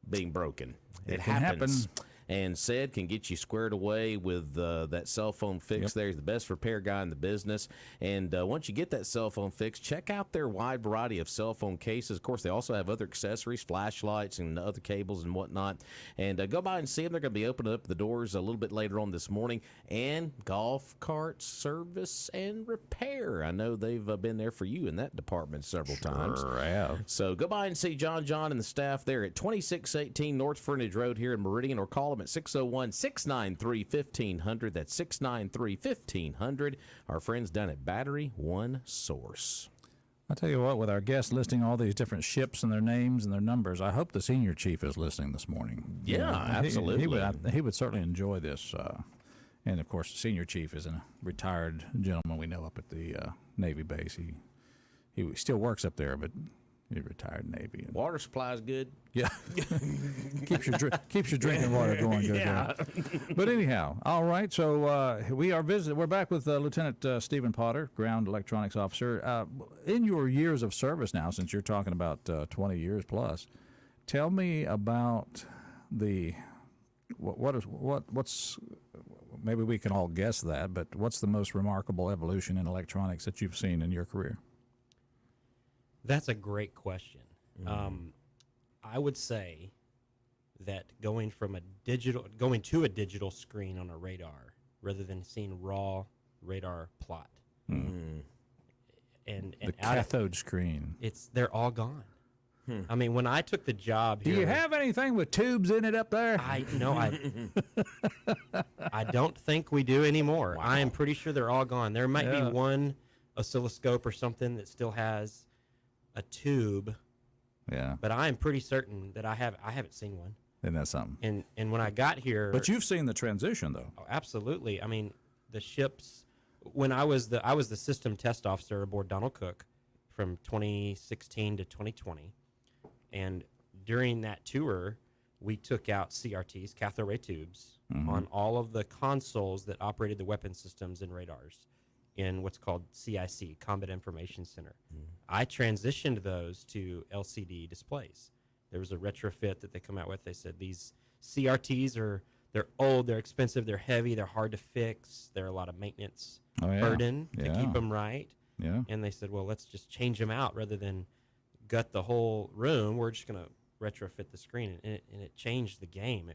being broken. It happens. And Sid can get you squared away with that cell phone fix there. He's the best repair guy in the business. And once you get that cell phone fixed, check out their wide variety of cell phone cases. Of course, they also have other accessories, flashlights, and other cables and whatnot. And go by and see them. They're going to be opening up the doors a little bit later on this morning. And golf cart service and repair. I know they've been there for you in that department several times. Yeah. So go by and see John and the staff there at 2618 North Frontage Road here in Meridian, or call them at 601-693-1500. That's 693-1500. Our friends down at Battery One Source. I'll tell you what, with our guests listing all these different ships and their names and their numbers, I hope the senior chief is listening this morning. Yeah, absolutely. He would certainly enjoy this. And, of course, the senior chief is a retired gentleman we know up at the Navy base. He still works up there, but he's retired Navy. Water supply is good. Yeah. keeps your drinking water going good. Yeah. But anyhow, all right. So we're back with Lieutenant Stephen Potter, Ground Electronics Officer. In your years of service now, since you're talking about 20 years plus, tell me about what's maybe we can all guess that, but what's the most remarkable evolution in electronics that you've seen in your career? That's a great question. I would say that going to a digital screen on a radar rather than seeing raw radar plot. And the cathode screen. They're all gone. I mean, when I took the job here, do you have anything with tubes in it up there? I don't think we do anymore. Wow. I am pretty sure they're all gone. There might be one oscilloscope or something that still has a tube. Yeah. But I am pretty certain that I haven't seen one. Isn't that something? And when I got here, but you've seen the transition though. Oh, absolutely. I mean, the ships. When I was the system test officer aboard Donald Cook from 2016 to 2020, and during that tour, we took out CRTs, cathode ray tubes, on all of the consoles that operated the weapon systems and radars in what's called CIC, Combat Information Center. I transitioned those to LCD displays. There was a retrofit that they come out with. They said these CRTs they're old, they're expensive, they're heavy, they're hard to fix. They're a lot of maintenance burden to keep them right. Yeah. And they said, well, let's just change them out rather than gut the whole room. We're just going to retrofit the screen, and it changed the game.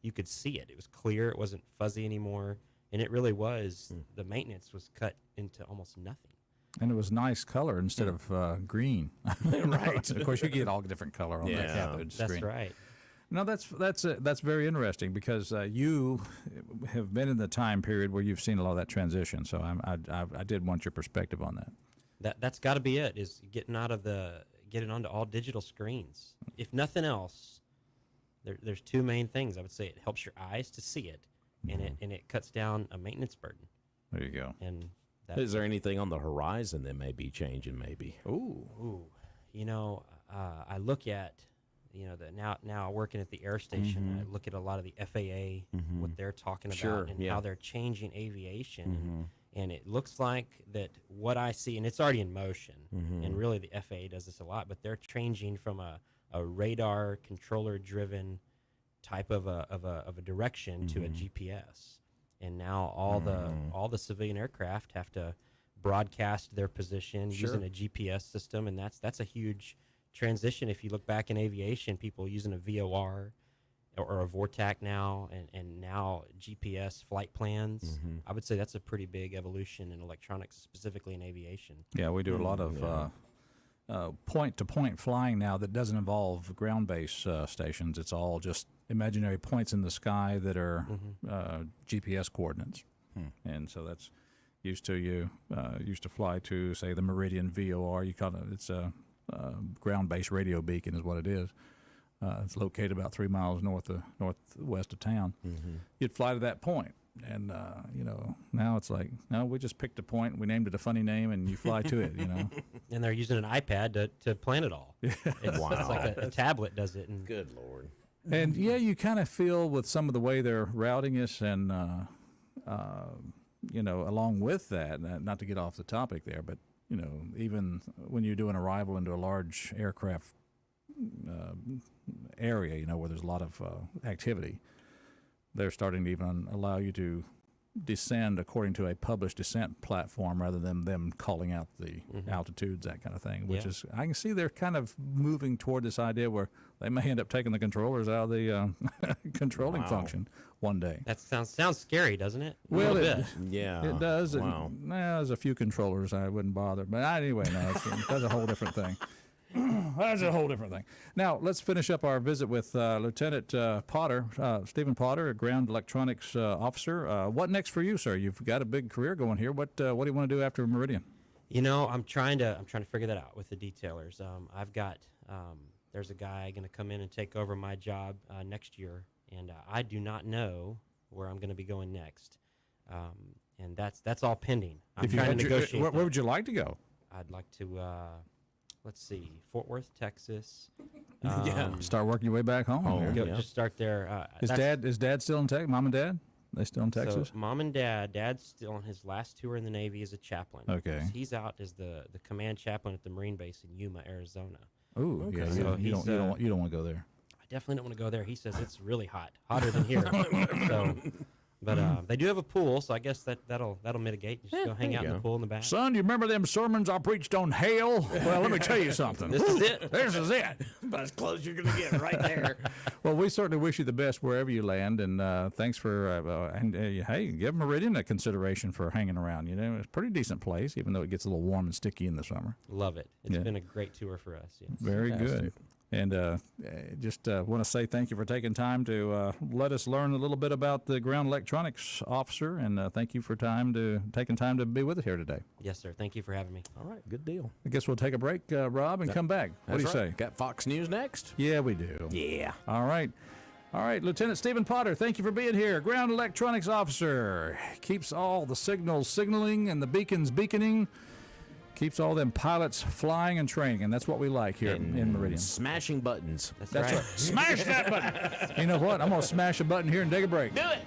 You could see it. It was clear. It wasn't fuzzy anymore. And it really was, the maintenance was cut into almost nothing. And it was nice color instead of green. Right. Of course, you get all different color on that cathode screen. That's right. No, that's very interesting because you have been in the time period where you've seen a lot of that transition. So I did want your perspective on that. That's got to be it, is getting onto all digital screens. If nothing else, there's two main things. I would say it helps your eyes to see it, and it cuts down a maintenance burden. There you go. And Is there anything on the horizon that may be changing? Maybe. Ooh, I look at, now working at the air station, I look at a lot of the FAA, what they're talking about, and how they're changing aviation, and it looks like that what I see, and it's already in motion, and really the FAA does this a lot, but they're changing from a radar controller driven type of a direction to a GPS, and now all the civilian aircraft have to broadcast their position using a GPS system, and that's a huge transition. If you look back in aviation, people using a VOR or a VORTAC now, and now GPS flight plans. I would say that's a pretty big evolution in electronics, specifically in aviation. Yeah, we do a lot of point-to-point flying now that doesn't involve ground-based stations. It's all just imaginary points in the sky that are GPS coordinates. And so that's used to fly to, say, the Meridian VOR. It's a ground-based radio beacon is what it is. It's located about 3 miles northwest of town. You'd fly to that point. And, now it's like, no, we just picked a point, we named it a funny name, and you fly to it, And they're using an iPad to plan it all. It's like a tablet does it. And Good Lord. And, you kind of feel with some of the way they're routing us and, along with that, not to get off the topic there, but, even when you do an arrival into a large aircraft area, where there's a lot of activity, they're starting to even allow you to descend according to a published descent platform rather than them calling out the altitudes, that kind of thing, which is, I can see they're kind of moving toward this idea where they may end up taking the controllers out of the controlling function one day. that sounds scary, doesn't it? Well, Yeah. it does. Wow. There's a few controllers I wouldn't bother. But anyway, no, that's a whole different thing. That's a whole different thing. Now, let's finish up our visit with Lieutenant Potter, Stephen Potter, a ground electronics officer. What next for you, sir? You've got a big career going here. What do you want to do after Meridian? I'm trying to figure that out with the detailers. I've got there's a guy going to come in and take over my job next year, and I do not know where I'm going to be going next. And that's all pending. I'm trying to negotiate. Where would you like to go? I'd like to. Let's see, Fort Worth, Texas. Start working your way back home. Just start there. Is Dad still in Texas? Mom and Dad? They still in Texas? So Mom and Dad's still on his last tour in the Navy as a chaplain. Okay. He's out as the command chaplain at the Marine base in Yuma, Arizona. Oh, okay. So you don't want to go there. I definitely don't want to go there. He says it's really hot, hotter than here. But they do have a pool, so I guess that'll mitigate. Just go hang out in the pool in the back. Son, you remember them sermons I preached on hail? Well, let me tell you something. This is it. This is it. About as close you're going to get right there. Well, we certainly wish you the best wherever you land, and thanks for hey, give Meridian a consideration for hanging around. It's a pretty decent place, even though it gets a little warm and sticky in the summer. Love it. It's been a great tour for us. Yes. Very good. And just want to say thank you for taking time to let us learn a little bit about the ground electronics officer, and thank you for taking time to be with us here today. Yes, sir. Thank you for having me. All right. Good deal. I guess we'll take a break, Rob, and come back. What do you say? Got Fox News next? Yeah, we do. Yeah. All right. Lieutenant Stephen Potter, thank you for being here. Ground electronics officer. Keeps all the signals signaling and the beacons beaconing. Keeps all them pilots flying and training, and that's what we like here in Meridian. Smashing buttons. That's right. Smash that button. You know what? I'm going to smash a button here and take a break. Do it.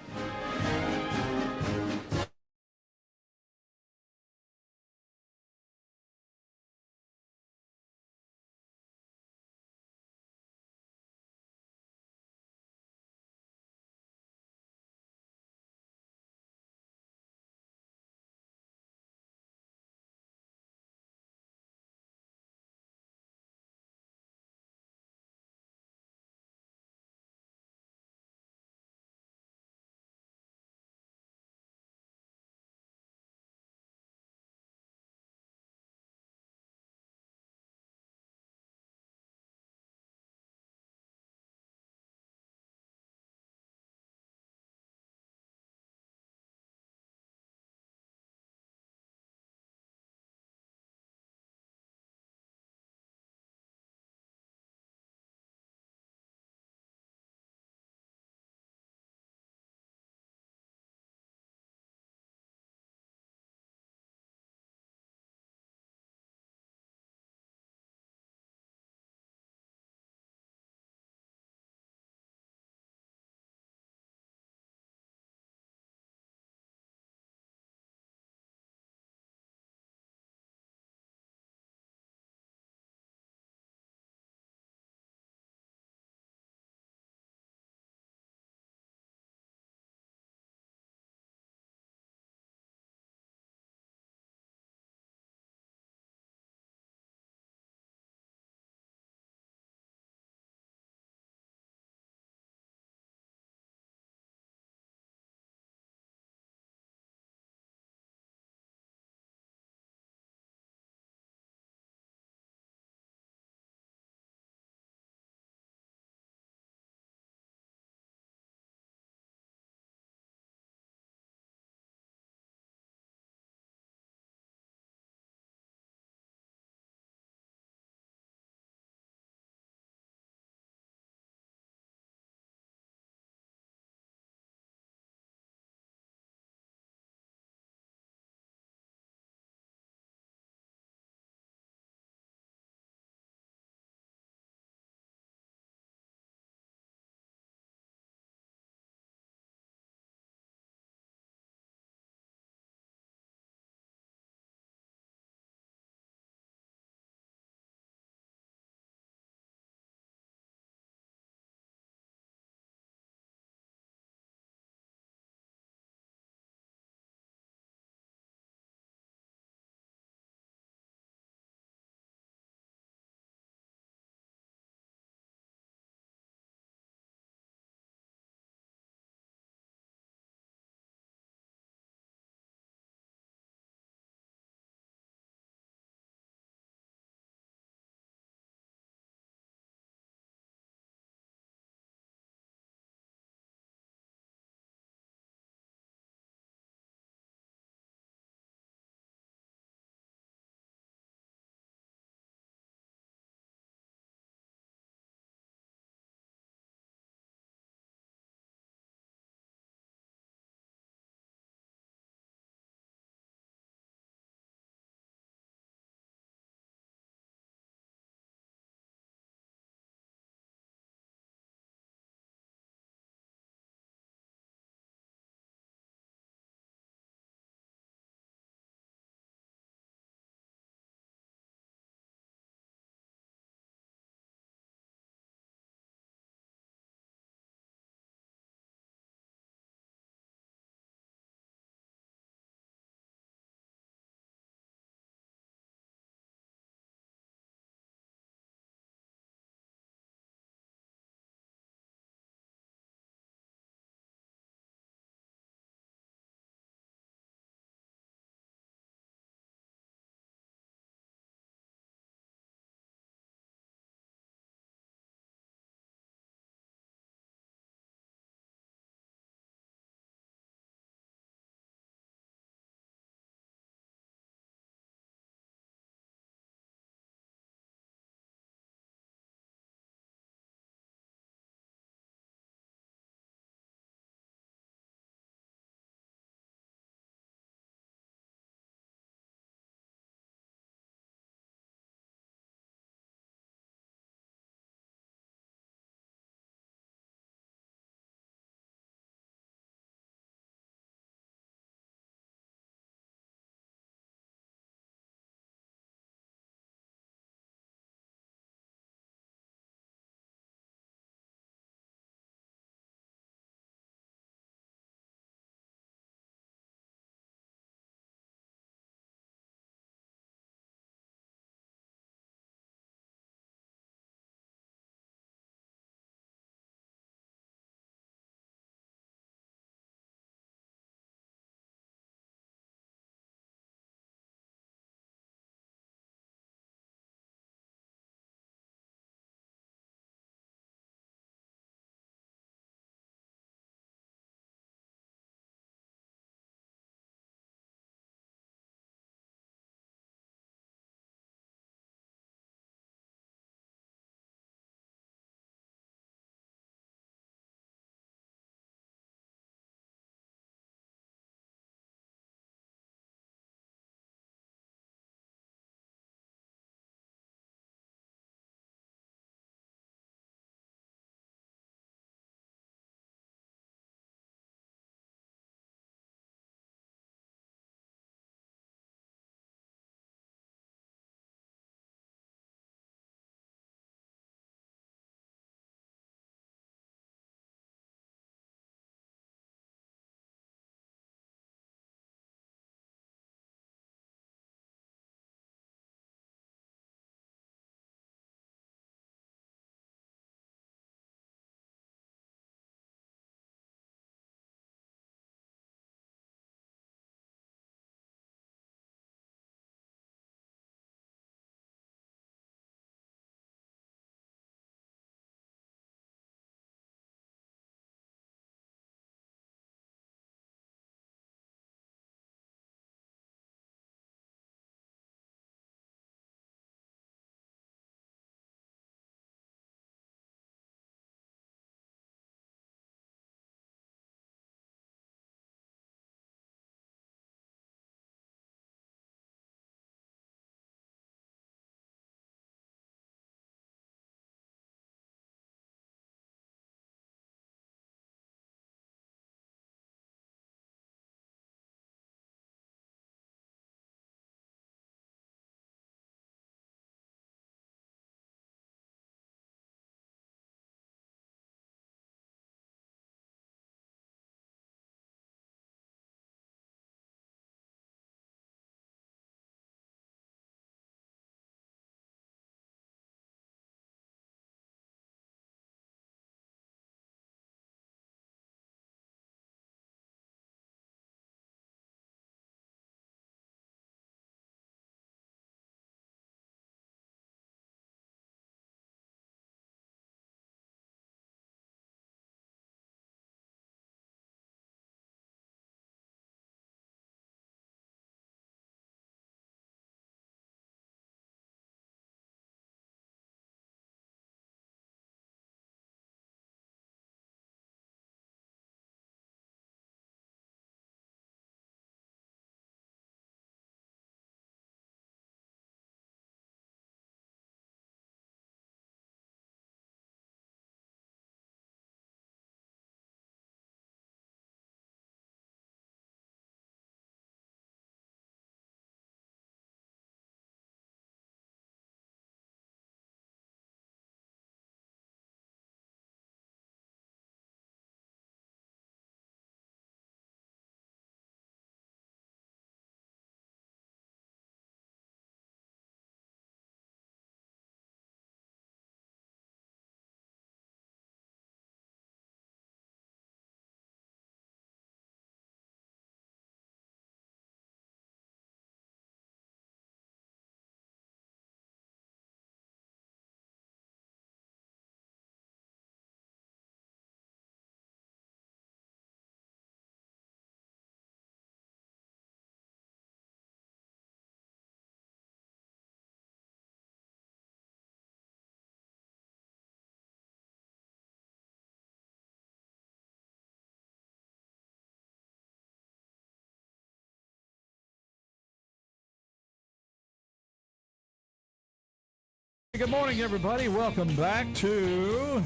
Good morning, everybody. Welcome back to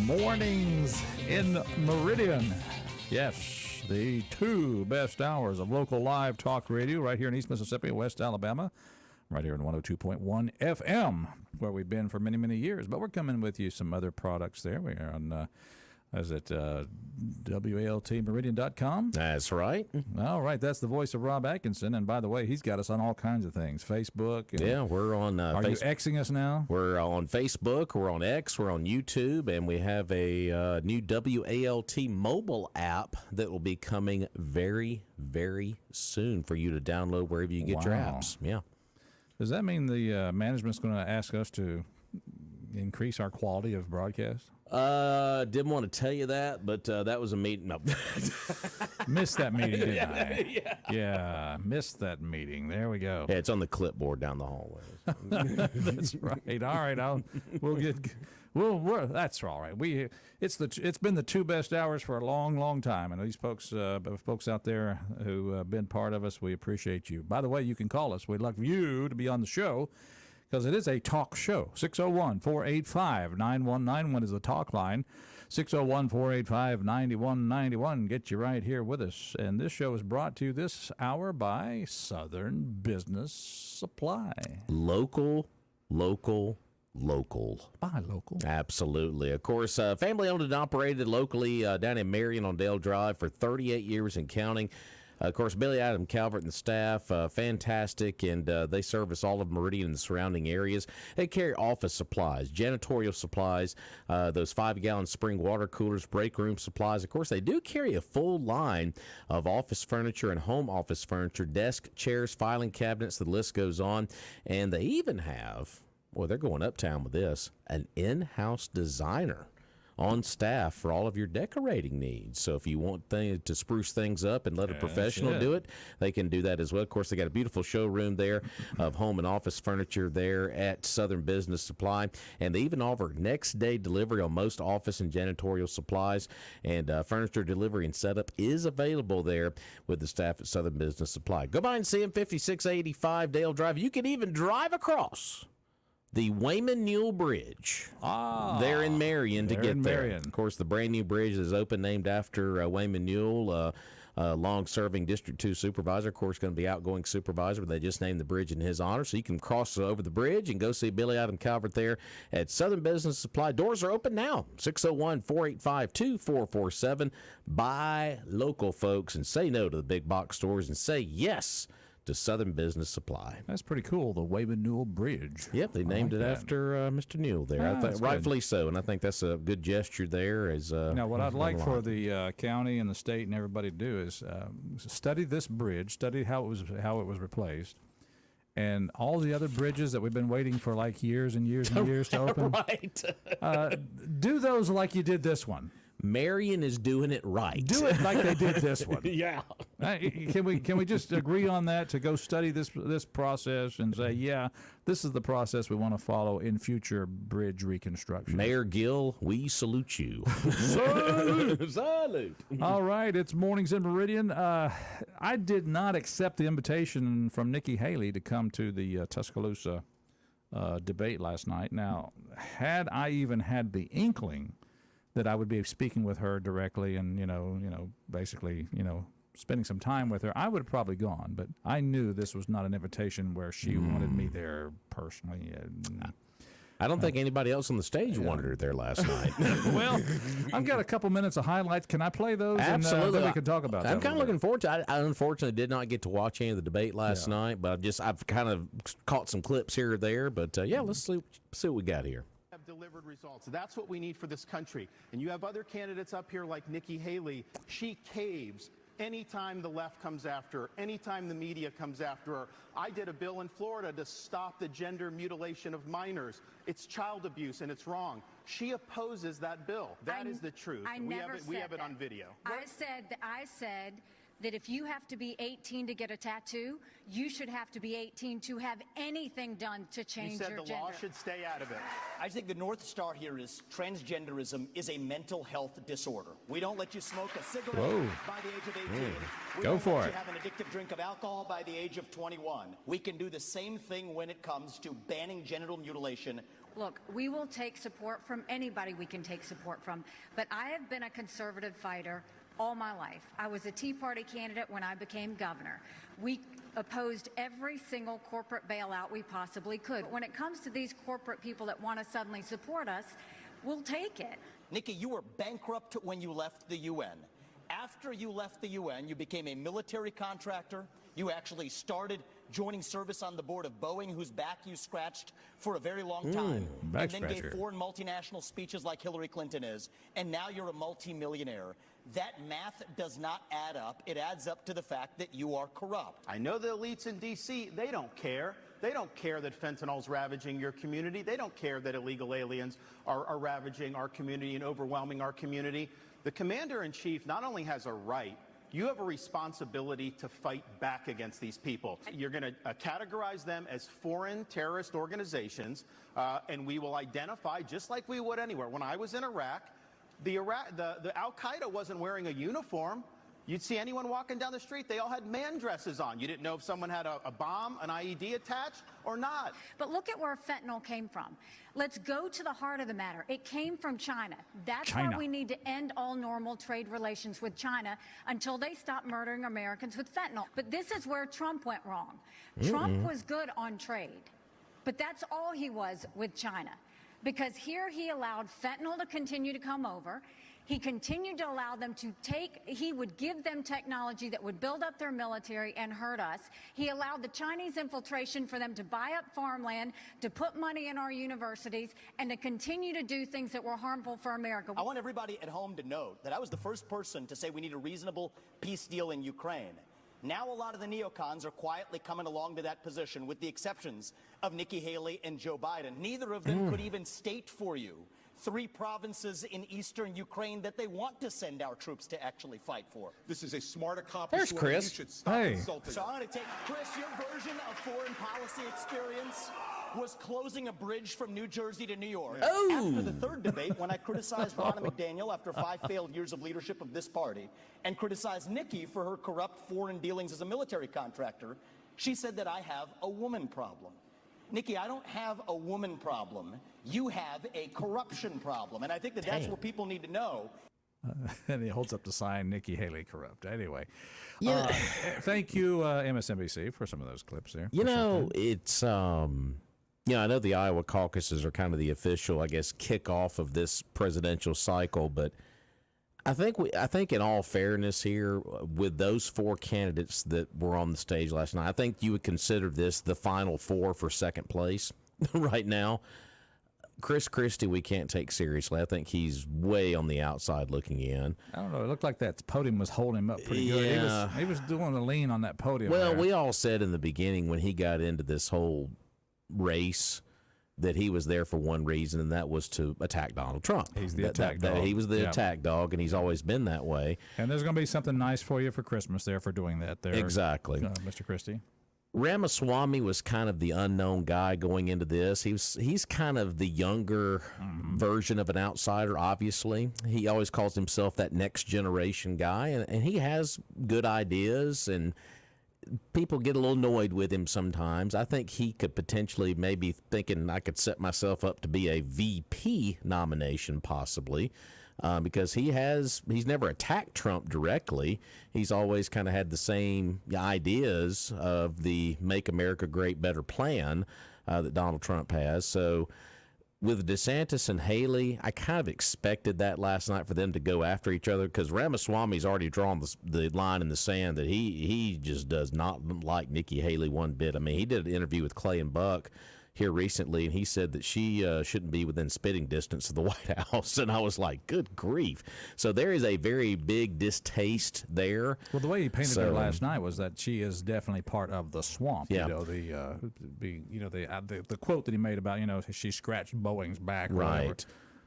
Mornings in Meridian. Yes, the two best hours of local live talk radio right here in East Mississippi, West Alabama, right here in 102.1 FM, where we've been for many, many years. But we're coming with you some other products there. We are on, WALTmeridian.com? That's right. All right, that's the voice of Rob Atkinson. And by the way, he's got us on all kinds of things. Facebook. And Yeah, we're on are you Xing us now? We're on Facebook, we're on X, we're on YouTube, and we have a new WALT mobile app that will be coming very, very soon for you to download wherever you get your Wow. apps. Yeah. Does that mean the management's going to ask us to increase our quality of broadcast? Didn't want to tell you that, but that was a meeting. No. Missed that meeting, didn't I? Yeah, missed that meeting. There we go. Yeah, it's on the clipboard down the hallway. That's right. All right, that's all right. It's been the two best hours for a long, long time, and these folks out there who have been part of us, we appreciate you. By the way, you can call us. We'd like you to be on the show, because it is a talk show. 601-485-9191 is the talk line. 601-485-9191. Get you right here with us. And this show is brought to you this hour by Southern Business Supply. Local. Buy local. Absolutely. Of course, family owned and operated locally down in Meridian on Dale Drive for 38 years and counting. Of course, Billy Adam Calvert and the staff, fantastic, and they service all of Meridian and the surrounding areas. They carry office supplies, janitorial supplies, those 5-gallon spring water coolers, break room supplies. Of course, they do carry a full line of office furniture and home office furniture, desk, chairs, filing cabinets, the list goes on. And they even have, boy, they're going uptown with this, an in-house designer on staff for all of your decorating needs. So if you want to spruce things up and let a professional do it, they can do that as well. Of course, they got a beautiful showroom there of home and office furniture there at Southern Business Supply. And they even offer next-day delivery on most office and janitorial supplies. And furniture delivery and setup is available there with the staff at Southern Business Supply. Go by and see them, 5685 Dale Drive. You can even drive across the Wayman Newell Bridge there in Marion to get there. Of course, the brand new bridge is open, named after Wayman Newell, long-serving District 2 supervisor. Of course, going to be outgoing supervisor, but they just named the bridge in his honor. So you can cross over the bridge and go see Billy Adam Calvert there at Southern Business Supply. Doors are open now, 601-485-2447. Buy local, folks, and say no to the big box stores and say yes to Southern Business Supply. That's pretty cool, the Wayman Newell Bridge. Yep, they named it after Mr. Newell there. I think rightfully so, and I think that's a good gesture there. Now, what I'd like for the county and the state and everybody to do is study this bridge, study how it was replaced, and all the other bridges that we've been waiting for like years and years and years to open. Right. Do those like you did this one. Marion is doing it right. Do it like they did this one. Yeah. Can we just agree on that, to go study this process and say, yeah, this is the process we want to follow in future bridge reconstruction? Mayor Gill, we salute you. Salute! Salute! All right, it's Mornings in Meridian. I did not accept the invitation from Nikki Haley to come to the Tuscaloosa debate last night. Now, had I even had the inkling that I would be speaking with her directly and, basically, spending some time with her, I would have probably gone. But I knew this was not an invitation where she wanted me there personally. I don't think anybody else on the stage wanted her there last night. Well, I've got a couple minutes of highlights. Can I play those? Absolutely. And then we can talk about that. I'm kind of looking forward to it. I unfortunately did not get to watch any of the debate last night, but I've kind of caught some clips here or there. But, let's see what we got here. Delivered results. That's what we need for this country. And you have other candidates up here like Nikki Haley. She caves anytime the left comes after her, anytime the media comes after her. I did a bill in Florida to stop the gender mutilation of minors. It's child abuse and it's wrong. She opposes that bill. That is the truth. We have it on video. I said that if you have to be 18 to get a tattoo, you should have to be 18 to have anything done to change your gender. You said the law should stay out of it. I think the North Star here is transgenderism is a mental health disorder. We don't let you smoke a cigarette by the age of 18. Go for it. Have an addictive drink of alcohol by the age of 21. We can do the same thing when it comes to banning genital mutilation. Look, we will take support from anybody we can take support from, but I have been a conservative fighter all my life. I was a Tea Party candidate when I became governor. We opposed every single corporate bailout we possibly could. When it comes to these corporate people that want to suddenly support us, we'll take it. Nikki, you were bankrupt when you left the UN. After you left the UN, you became a military contractor. You actually started joining service on the board of Boeing, whose back you scratched for a very long time, and then gave foreign multinational speeches like Hillary Clinton is, and now you're a multimillionaire. That math does not add up. It adds up to the fact that you are corrupt. I know the elites in D.C., they don't care. They don't care that fentanyl's ravaging your community. They don't care that illegal aliens are ravaging our community and overwhelming our community. The commander-in-chief not only has a right, you have a responsibility to fight back against these people. You're going to categorize them as foreign terrorist organizations, and we will identify, just like we would anywhere. When I was in Iraq, the Al-Qaeda wasn't wearing a uniform. You'd see anyone walking down the street, they all had man dresses on. You didn't know if someone had a bomb, an IED attached, or not. But look at where fentanyl came from. Let's go to the heart of the matter. It came from China. That's why we need to end all normal trade relations with China until they stop murdering Americans with fentanyl. But this is where Trump went wrong. Trump was good on trade, but that's all he was with China. Because here he allowed fentanyl to continue to come over. He continued to allow them to he would give them technology that would build up their military and hurt us. He allowed the Chinese infiltration for them to buy up farmland, to put money in our universities, and to continue to do things that were harmful for America. I want everybody at home to note that I was the first person to say we need a reasonable peace deal in Ukraine. Now a lot of the neocons are quietly coming along to that position, with the exceptions of Nikki Haley and Joe Biden. Neither of them could even state for you 3 provinces in eastern Ukraine that they want to send our troops to actually fight for. This is a smart accomplishment. There's Chris. You should stop insulting. So I'm going to take, Chris, your version of foreign policy experience was closing a bridge from New Jersey to New York. After the third debate, when I criticized Ronna McDaniel after 5 failed years of leadership of this party, and criticized Nikki for her corrupt foreign dealings as a military contractor, she said that I have a woman problem. Nikki, I don't have a woman problem. You have a corruption problem. And I think that that's what people need to know. And he holds up the sign, Nikki Haley corrupt. Anyway, Yeah. thank you, MSNBC, for some of those clips there. You know, it's I know the Iowa caucuses are kind of the official, I guess, kickoff of this presidential cycle, but I think in all fairness here, with those 4 candidates that were on the stage last night, I think you would consider this the final 4 for second place right now. Chris Christie, we can't take seriously. I think he's way on the outside looking in. I don't know. It looked like that podium was holding him up pretty good. Yeah. He was doing a lean on that podium. Well, there. we all said in the beginning when he got into this whole race that he was there for one reason, and that was to attack Donald Trump. He's the attack dog. He was the attack dog, and he's always been that way. And there's going to be something nice for you for Christmas there for doing that there. Exactly. Mr. Christie. Ramaswamy was kind of the unknown guy going into this. He's kind of the younger version of an outsider, obviously. He always calls himself that next generation guy, and he has good ideas, and people get a little annoyed with him sometimes. I think he could potentially maybe thinking I could set myself up to be a VP nomination possibly. Because he's never attacked Trump directly. He's always kind of had the same ideas of the Make America Great Better plan that Donald Trump has. So with DeSantis and Haley, I kind of expected that last night for them to go after each other, because Ramaswamy's already drawn the line in the sand that he just does not like Nikki Haley one bit. I mean, he did an interview with Clay and Buck here recently, and he said that she shouldn't be within spitting distance of the White House, and I was like, good grief. So there is a very big distaste there. Well, the way he painted her last night was that she is definitely part of the swamp. Yeah. The quote that he made about, she scratched Boeing's back. Or Right.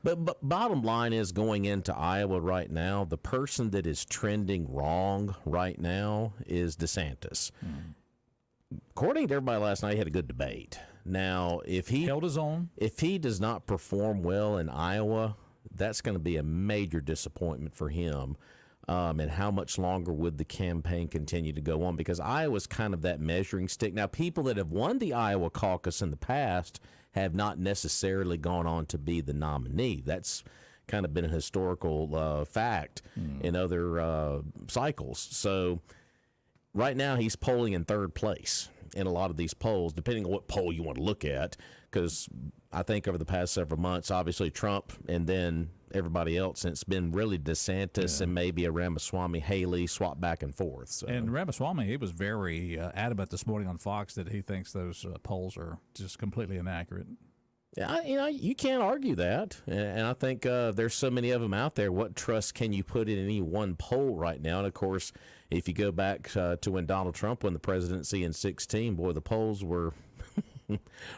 whatever. But bottom line is, going into Iowa right now, the person that is trending wrong right now is DeSantis. According to everybody last night, he had a good debate. Now, if he held his own, if he does not perform well in Iowa, that's going to be a major disappointment for him. And how much longer would the campaign continue to go on? Because Iowa's kind of that measuring stick. Now, people that have won the Iowa caucus in the past have not necessarily gone on to be the nominee. That's kind of been a historical fact in other cycles. So right now he's polling in third place in a lot of these polls, depending on what poll you want to look at, because I think over the past several months, obviously Trump and then everybody else, and it's been really DeSantis and maybe a Ramaswamy Haley swap back and forth. So. And Ramaswamy, he was very adamant this morning on Fox that he thinks those polls are just completely inaccurate. Yeah, you can't argue that, and I think there's so many of them out there. What trust can you put in any one poll right now? And of course, if you go back to when Donald Trump won the presidency in 2016, boy, the polls were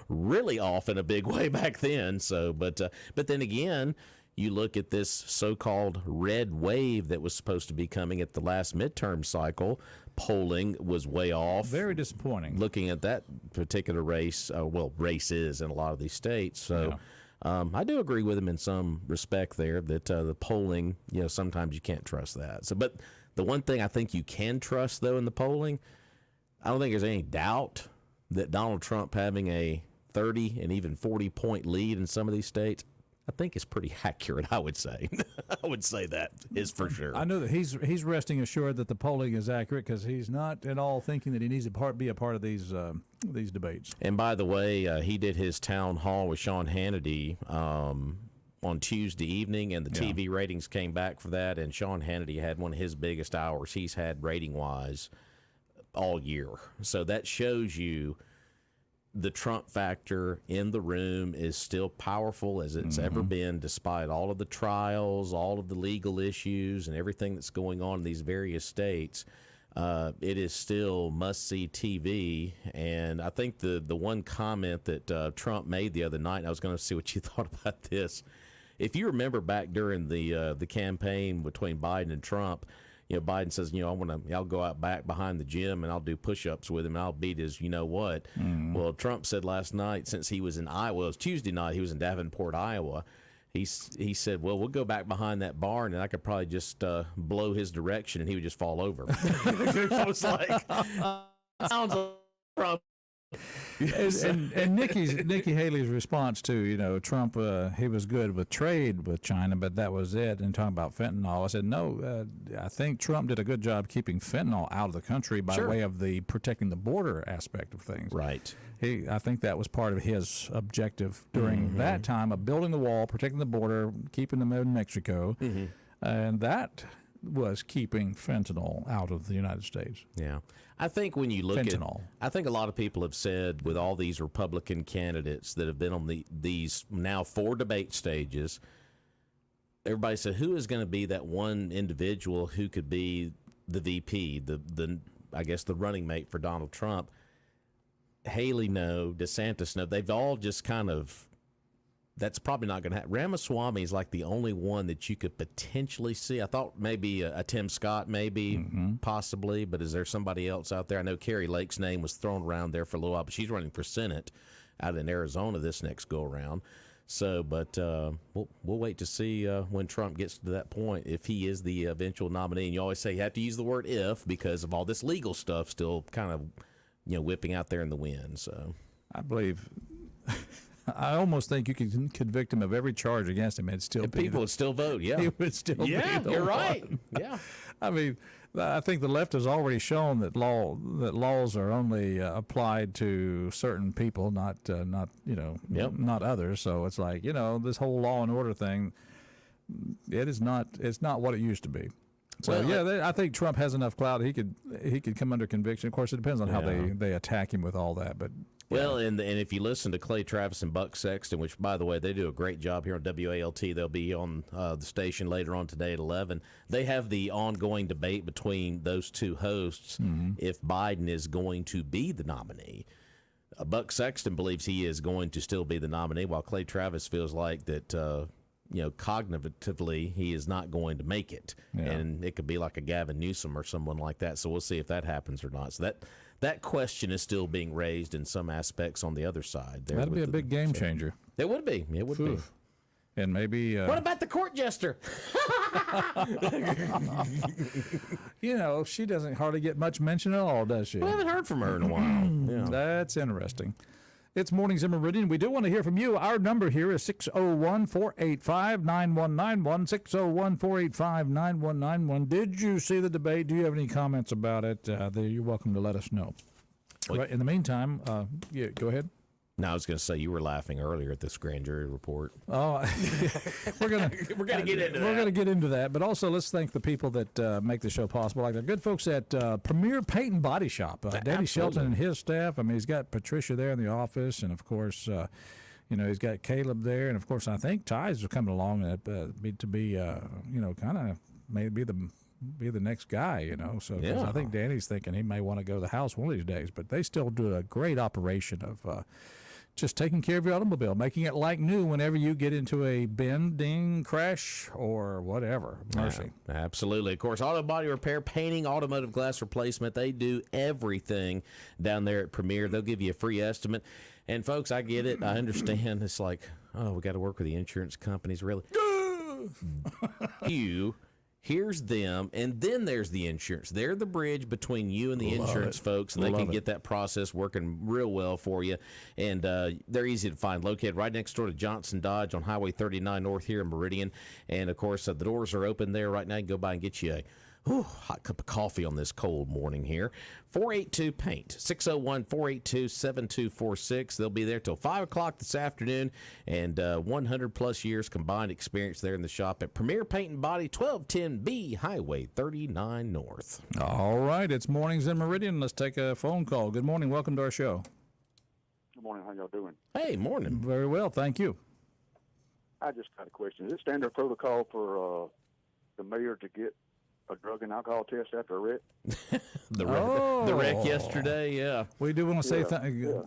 really off in a big way back then. So, but then again, you look at this so-called red wave that was supposed to be coming at the last midterm cycle. Polling was way off. Very disappointing. Looking at that particular race, races in a lot of these states. So I do agree with him in some respect there that the polling, sometimes you can't trust that. So, but the one thing I think you can trust, though, in the polling, I don't think there's any doubt that Donald Trump having a 30 and even 40-point lead in some of these states, I think is pretty accurate, I would say. I would say that is for sure. I know that he's resting assured that the polling is accurate because he's not at all thinking that he needs to be a part of these debates. And by the way, he did his town hall with Sean Hannity on Tuesday evening, and the TV ratings came back for that, and Sean Hannity had one of his biggest hours he's had rating-wise all year. So that shows you the Trump factor in the room is still powerful as it's ever been, despite all of the trials, all of the legal issues, and everything that's going on in these various states. It is still must-see TV. And I think the one comment that Trump made the other night, and I was going to see what you thought about this. If you remember back during the campaign between Biden and Trump, Biden says, I'll go out back behind the gym and I'll do push-ups with him and I'll beat his what. Well, Trump said last night, since he was in Iowa, it was Tuesday night, he was in Davenport, Iowa. He said, well, we'll go back behind that barn and I could probably just blow his direction and he would just fall over. It was like, sounds like Trump. and Nikki Haley's response to Trump, he was good with trade with China, but that was it. And talking about fentanyl, I said no. I think Trump did a good job keeping fentanyl out of the country by way of the protecting the border aspect of things. Right. I think that was part of his objective during that time of building the wall, protecting the border, keeping them in Mexico, and that was keeping fentanyl out of the United States. Yeah. I think when you look fentanyl. I think a lot of people have said with all these Republican candidates that have been on these now 4 debate stages, everybody said, who is going to be that one individual who could be the VP, I guess the running mate for Donald Trump? Haley, no. DeSantis, no. They've all just kind of, that's probably not going to happen. Ramaswamy is like the only one that you could potentially see. I thought maybe a Tim Scott, maybe, possibly, but is there somebody else out there? I know Carrie Lake's name was thrown around there for a little while, but she's running for Senate out in Arizona this next go-around. So, but we'll wait to see when Trump gets to that point, if he is the eventual nominee. And you always say you have to use the word if because of all this legal stuff still kind of, whipping out there in the wind. So I believe... I almost think you could convict him of every charge against him and still people would still vote. Yeah, he would still be the you're one. right. Yeah, I mean, I think the left has already shown that laws are only applied to certain people, not others. So it's like this whole law and order thing. It's not what it used to be. So I think Trump has enough clout. He could come under conviction. Of course, it depends on how they attack him with all that, but. Well, and if you listen to Clay Travis and Buck Sexton, which, by the way, they do a great job here on WALT. They'll be on the station later on today at 11. They have the ongoing debate between those two hosts if Biden is going to be the nominee. Buck Sexton believes he is going to still be the nominee, while Clay Travis feels like that, cognitively he is not going to make it. Yeah. And it could be like a Gavin Newsom or someone like that. So we'll see if that happens or not. So that question is still being raised in some aspects on the other side. That'd be a big game changer. It would be. It would be. And maybe What about the court jester? she doesn't hardly get much mention at all, does she? We haven't heard from her in a while. Yeah. That's interesting. It's Mornings in Meridian. We do want to hear from you. Our number here is 601-485-9191, 601-485-9191. Did you see the debate? Do you have any comments about it? You're welcome to let us know. Right, in the meantime, go ahead. No, I was going to say you were laughing earlier at this grand jury report. Oh, we're gonna get into that. We're gonna get into that, but also let's thank the people that make the show possible, like the good folks at Premier Paint and Body Shop. Danny Shelton and his staff. I mean, he's got Patricia there in the office, and of course, he's got Caleb there, and of course, I think Ty's coming along to be kind of maybe be the next guy, So 'cause I think Danny's thinking he may want to go to the house one of these days, but they still do a great operation of. Just taking care of your automobile, making it like new whenever you get into a bend, ding, crash, or whatever. Mercy. Yeah, absolutely. Of course, auto body repair, painting, automotive glass replacement, they do everything down there at Premier. They'll give you a free estimate. And, folks, I get it. I understand. It's like, oh, we got to work with the insurance companies, really. Here's them, and then there's the insurance. They're the bridge between you and the insurance folks, and they can get that process working real well for you. And they're easy to find, located right next door to Johnson Dodge on Highway 39 North here in Meridian. And, of course, the doors are open there right now. You can go by and get you a hot cup of coffee on this cold morning here. 482-PAINT, 601-482-7246. They'll be there till 5 o'clock this afternoon, and 100-plus years combined experience there in the shop at Premier Paint and Body, 1210B Highway 39 North. All right, it's Mornings in Meridian. Let's take a phone call. Good morning. Welcome to our show. Good morning. How y'all doing? Hey, morning. Very well, thank you. I just got a question. Is it standard protocol for the mayor to get a drug and alcohol test after a wreck? The wreck yesterday, yeah. We do want to say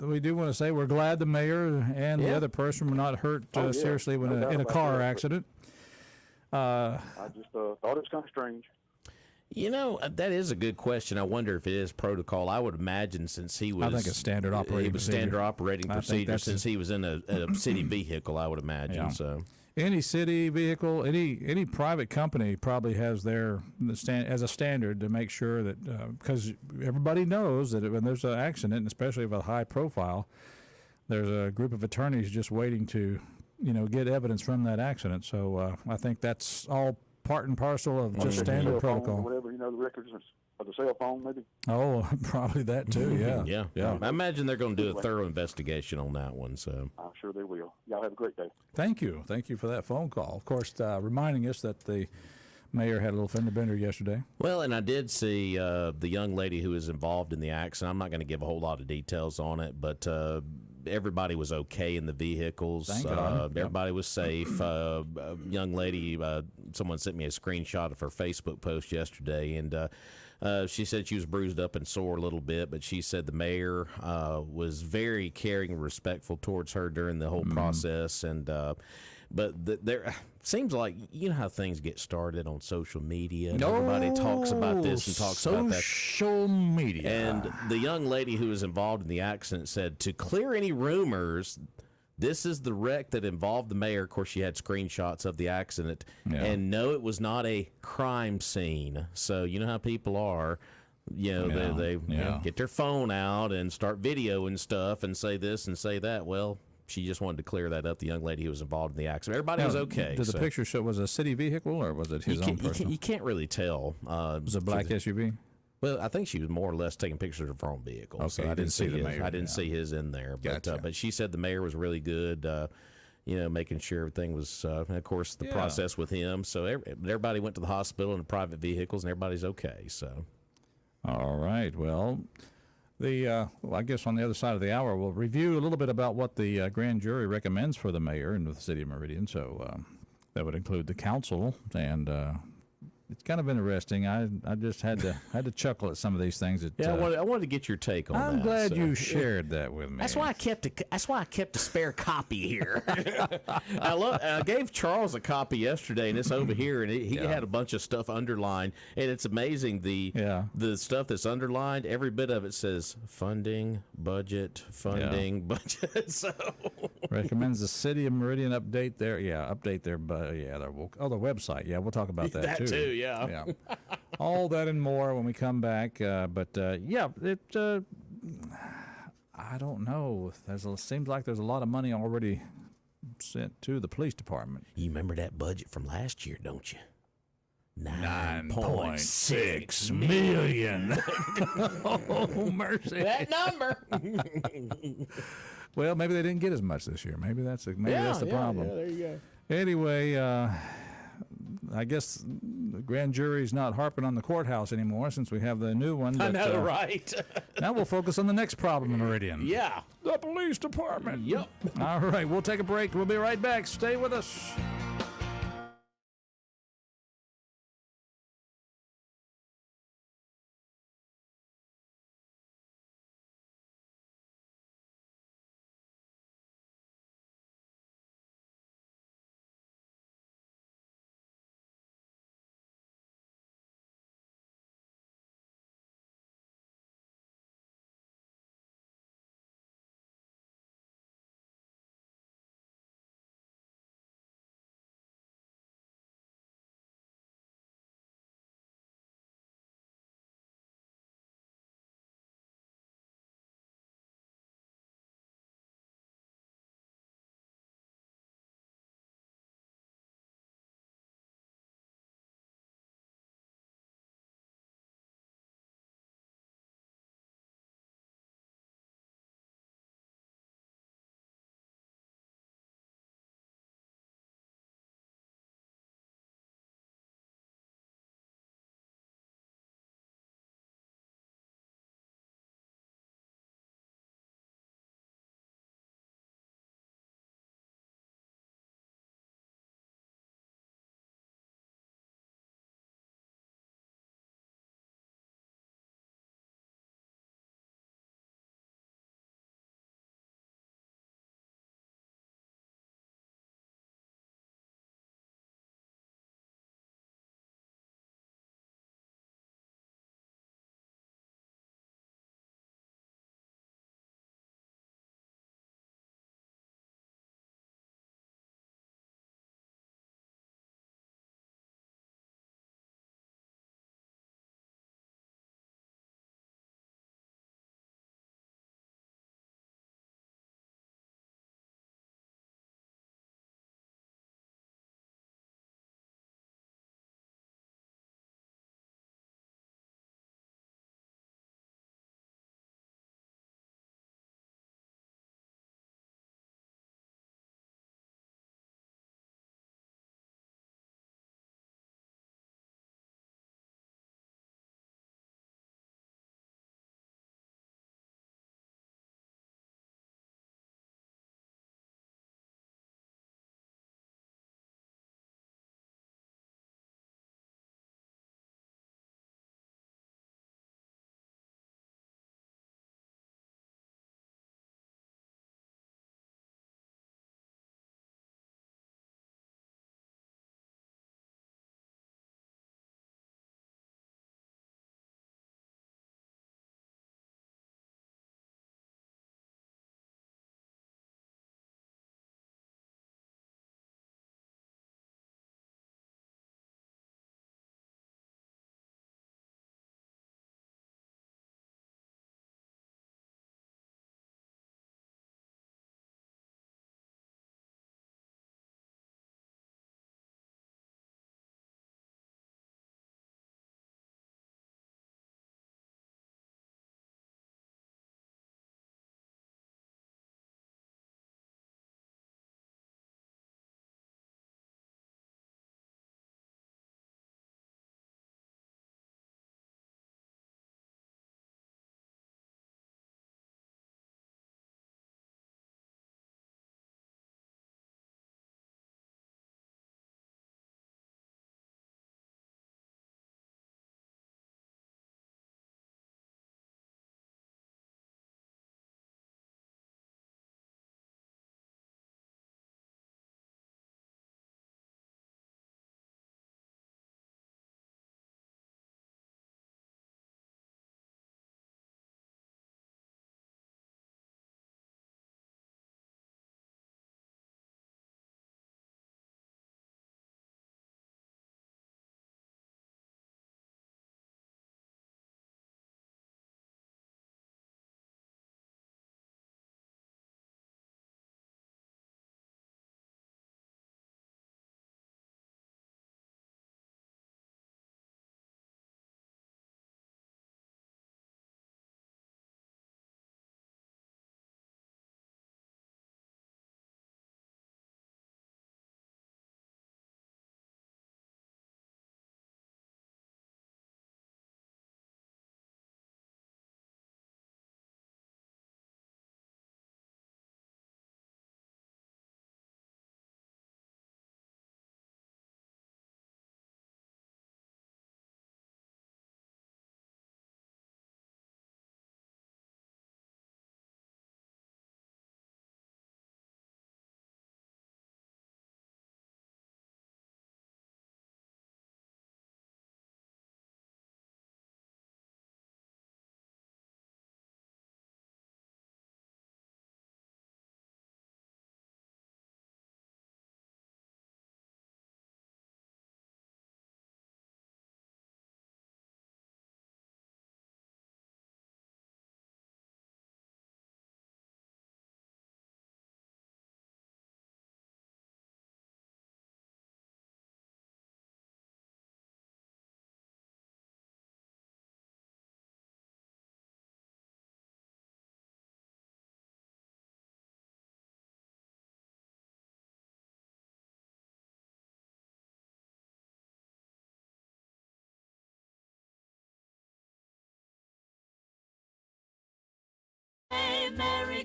we do want to say we're glad the mayor and the other person were not hurt seriously in a car accident. I just thought it was kind of strange. That is a good question. I wonder if it is protocol. I would imagine since he was... I think it's standard operating procedure. Standard operating procedure since he was in a city vehicle, I would imagine. Yeah. So any city vehicle, any private company probably has as a standard to make sure that, because everybody knows that when there's an accident, and especially of a high profile, there's a group of attorneys just waiting to, get evidence from that accident. So I think that's all part and parcel of just standard protocol. Or whatever, the records of the cell phone, maybe. Oh, probably that too. Yeah. Yeah. I imagine they're going to do a thorough investigation on that one. So I'm sure they will. Y'all have a great day. Thank you for that phone call. Of course, reminding us that the mayor had a little fender bender yesterday. Well, and I did see the young lady who was involved in the accident. I'm not going to give a whole lot of details on it, but everybody was okay in the vehicles. Thank God. Everybody was safe. A young lady, someone sent me a screenshot of her Facebook post yesterday, and she said she was bruised up and sore a little bit, but she said the mayor was very caring and respectful towards her during the whole process. And but there seems like, how things get started on social media, and everybody talks about this and talks about that. Social media. And the young lady who was involved in the accident said, to clear any rumors, this is the wreck that involved the mayor. Of course, she had screenshots of the accident. Yeah. And no, it was not a crime scene. So you know how people are. They get their phone out and start videoing stuff and say this and say that. Well, she just wanted to clear that up, the young lady who was involved in the accident. Everybody was okay. Did the picture show was it a city vehicle or was it his own personal? You can't really tell. Was it a black SUV? Well, I think she was more or less taking pictures of her own vehicle. Okay, so I didn't see the mayor. I didn't see his in there. Gotcha. But she said the mayor was really good, making sure everything was, of course, the process with him. So everybody went to the hospital in private vehicles, and everybody's okay. So, all right. Well, I guess on the other side of the hour, we'll review a little bit about what the grand jury recommends for the mayor in the city of Meridian. So that would include the council, and it's kind of interesting. I just had to chuckle at some of these things. I wanted to get your take on that. I'm glad you shared that with me. That's why I kept a spare copy here. I gave Charles a copy yesterday, and it's over here, and he had a bunch of stuff underlined, and it's amazing the stuff that's underlined. Every bit of it says funding, budget. So Recommends the city of Meridian update their website. Yeah, we'll talk about that, That too, yeah. Yeah. All that and more when we come back. I don't know. Seems like there's a lot of money already sent to the police department. You remember that budget from last year, don't you? 9.6 million. Oh, mercy. That number. Well, maybe they didn't get as much this year. Maybe that's the problem. Yeah, there you go. Anyway, I guess the grand jury's not harping on the courthouse anymore since we have the new one. I know, right? Now we'll focus on the next problem in Meridian. Yeah. The police department. Yep. All right, we'll take a break. We'll be right back. Stay with us.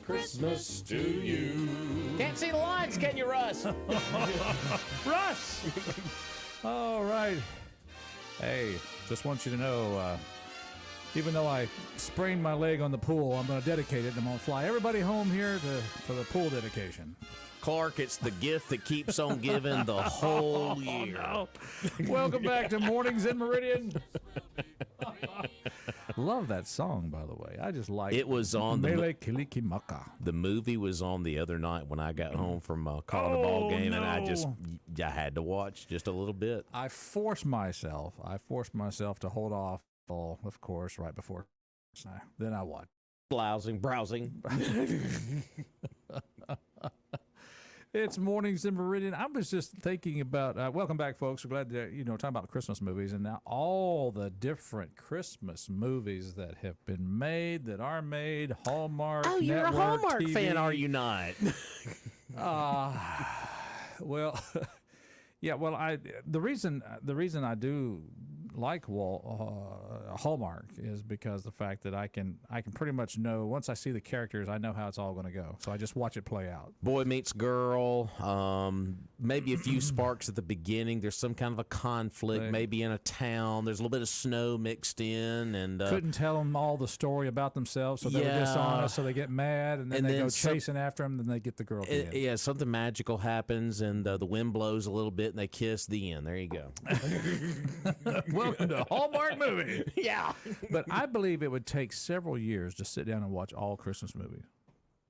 Christmas to you. Can't see the lines, can you, Russ? Russ! All right. Hey, just want you to know, even though I sprained my leg on the pool, I'm going to dedicate it, and I'm going to fly everybody home here for the pool dedication. Clark, it's the gift that keeps on giving the whole year. Oh, no. Welcome back to Mornings in Meridian. Love that song, by the way. I just like it. Was on Mele Kilikimaka. The movie was on the other night when I got home from calling the ball game, and I had to watch just a little bit. I forced myself to hold off, of course, right before. Then I watched. Browsing. It's Mornings in Meridian. I was just thinking about, welcome back, folks. We're glad to, talking about Christmas movies, and now all the different Christmas movies that have been made, that are made, Hallmark, Oh, you're Network, a Hallmark TV. fan, are you not? Well, yeah, well, the reason I do like Hallmark is because the fact that I can pretty much know, once I see the characters, I know how it's all going to go. So I just watch it play out. Boy meets girl, maybe a few sparks at the beginning. There's some kind of a conflict, maybe in a town. There's a little bit of snow mixed in, and couldn't tell them all the story about themselves, so they were dishonest, so they get mad, and then they go chasing after them, and then they get the girl. Yeah, something magical happens, and the wind blows a little bit, and they kiss. The end. There you go. Welcome to Hallmark movie. Yeah. But I believe it would take several years to sit down and watch all Christmas movies.